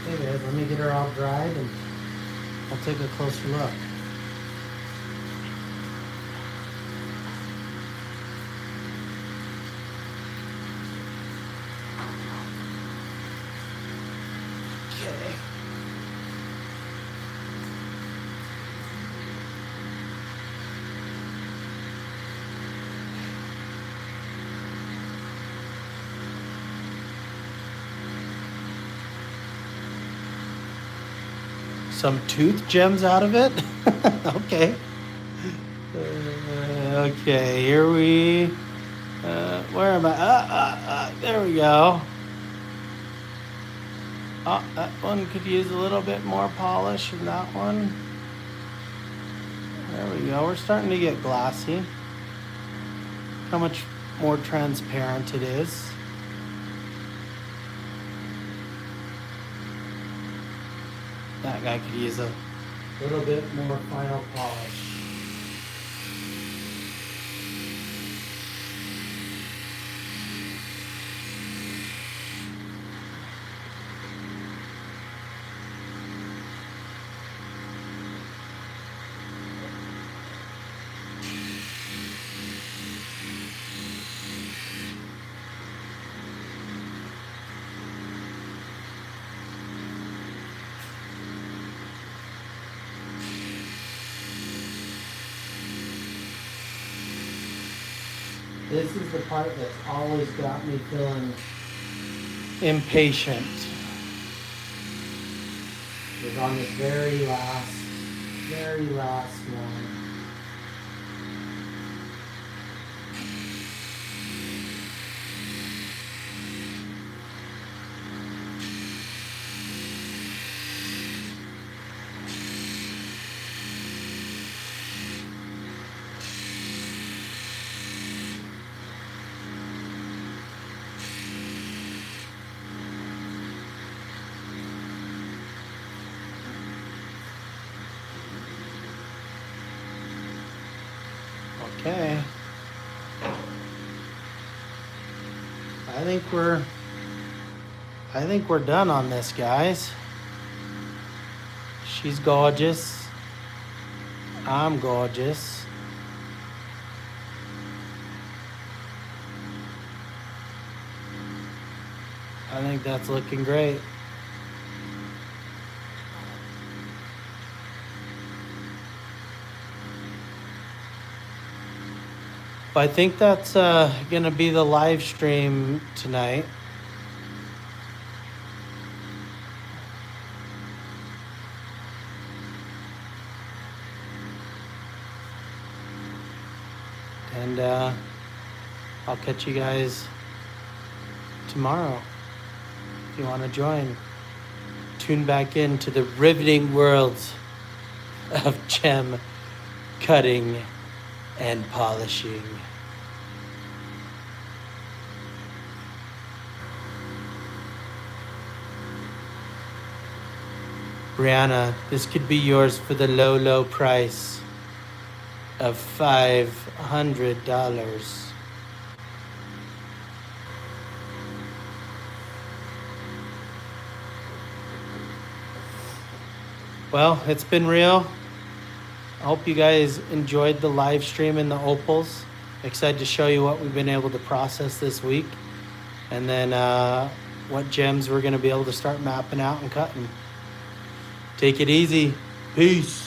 Hey guys, let me get her all dried and I'll take a closer look. Okay. Some tooth gems out of it? Okay. Okay, here where am I? There we go. Oh, that one could use a little bit more polish than that one. There we go. We're starting to get glassy. How much more transparent it is. That guy could use a little bit more final polish. This is the part that's always got me feeling impatient. Is on this very last one. Okay. I think we're done on this, guys. She's gorgeous. I'm gorgeous. I think that's looking great. I think that's gonna be the live stream tonight. And I'll catch you guys tomorrow if you want to join. Tune back into the riveting worlds of gem cutting and polishing. Brianna, this could be yours for the low, low price of $500. Well, it's been real. I hope you guys enjoyed the live stream and the opals. Excited to show you what we've been able to process this week. And then what gems we're going to be able to start mapping out and cutting. Take it easy. Peace.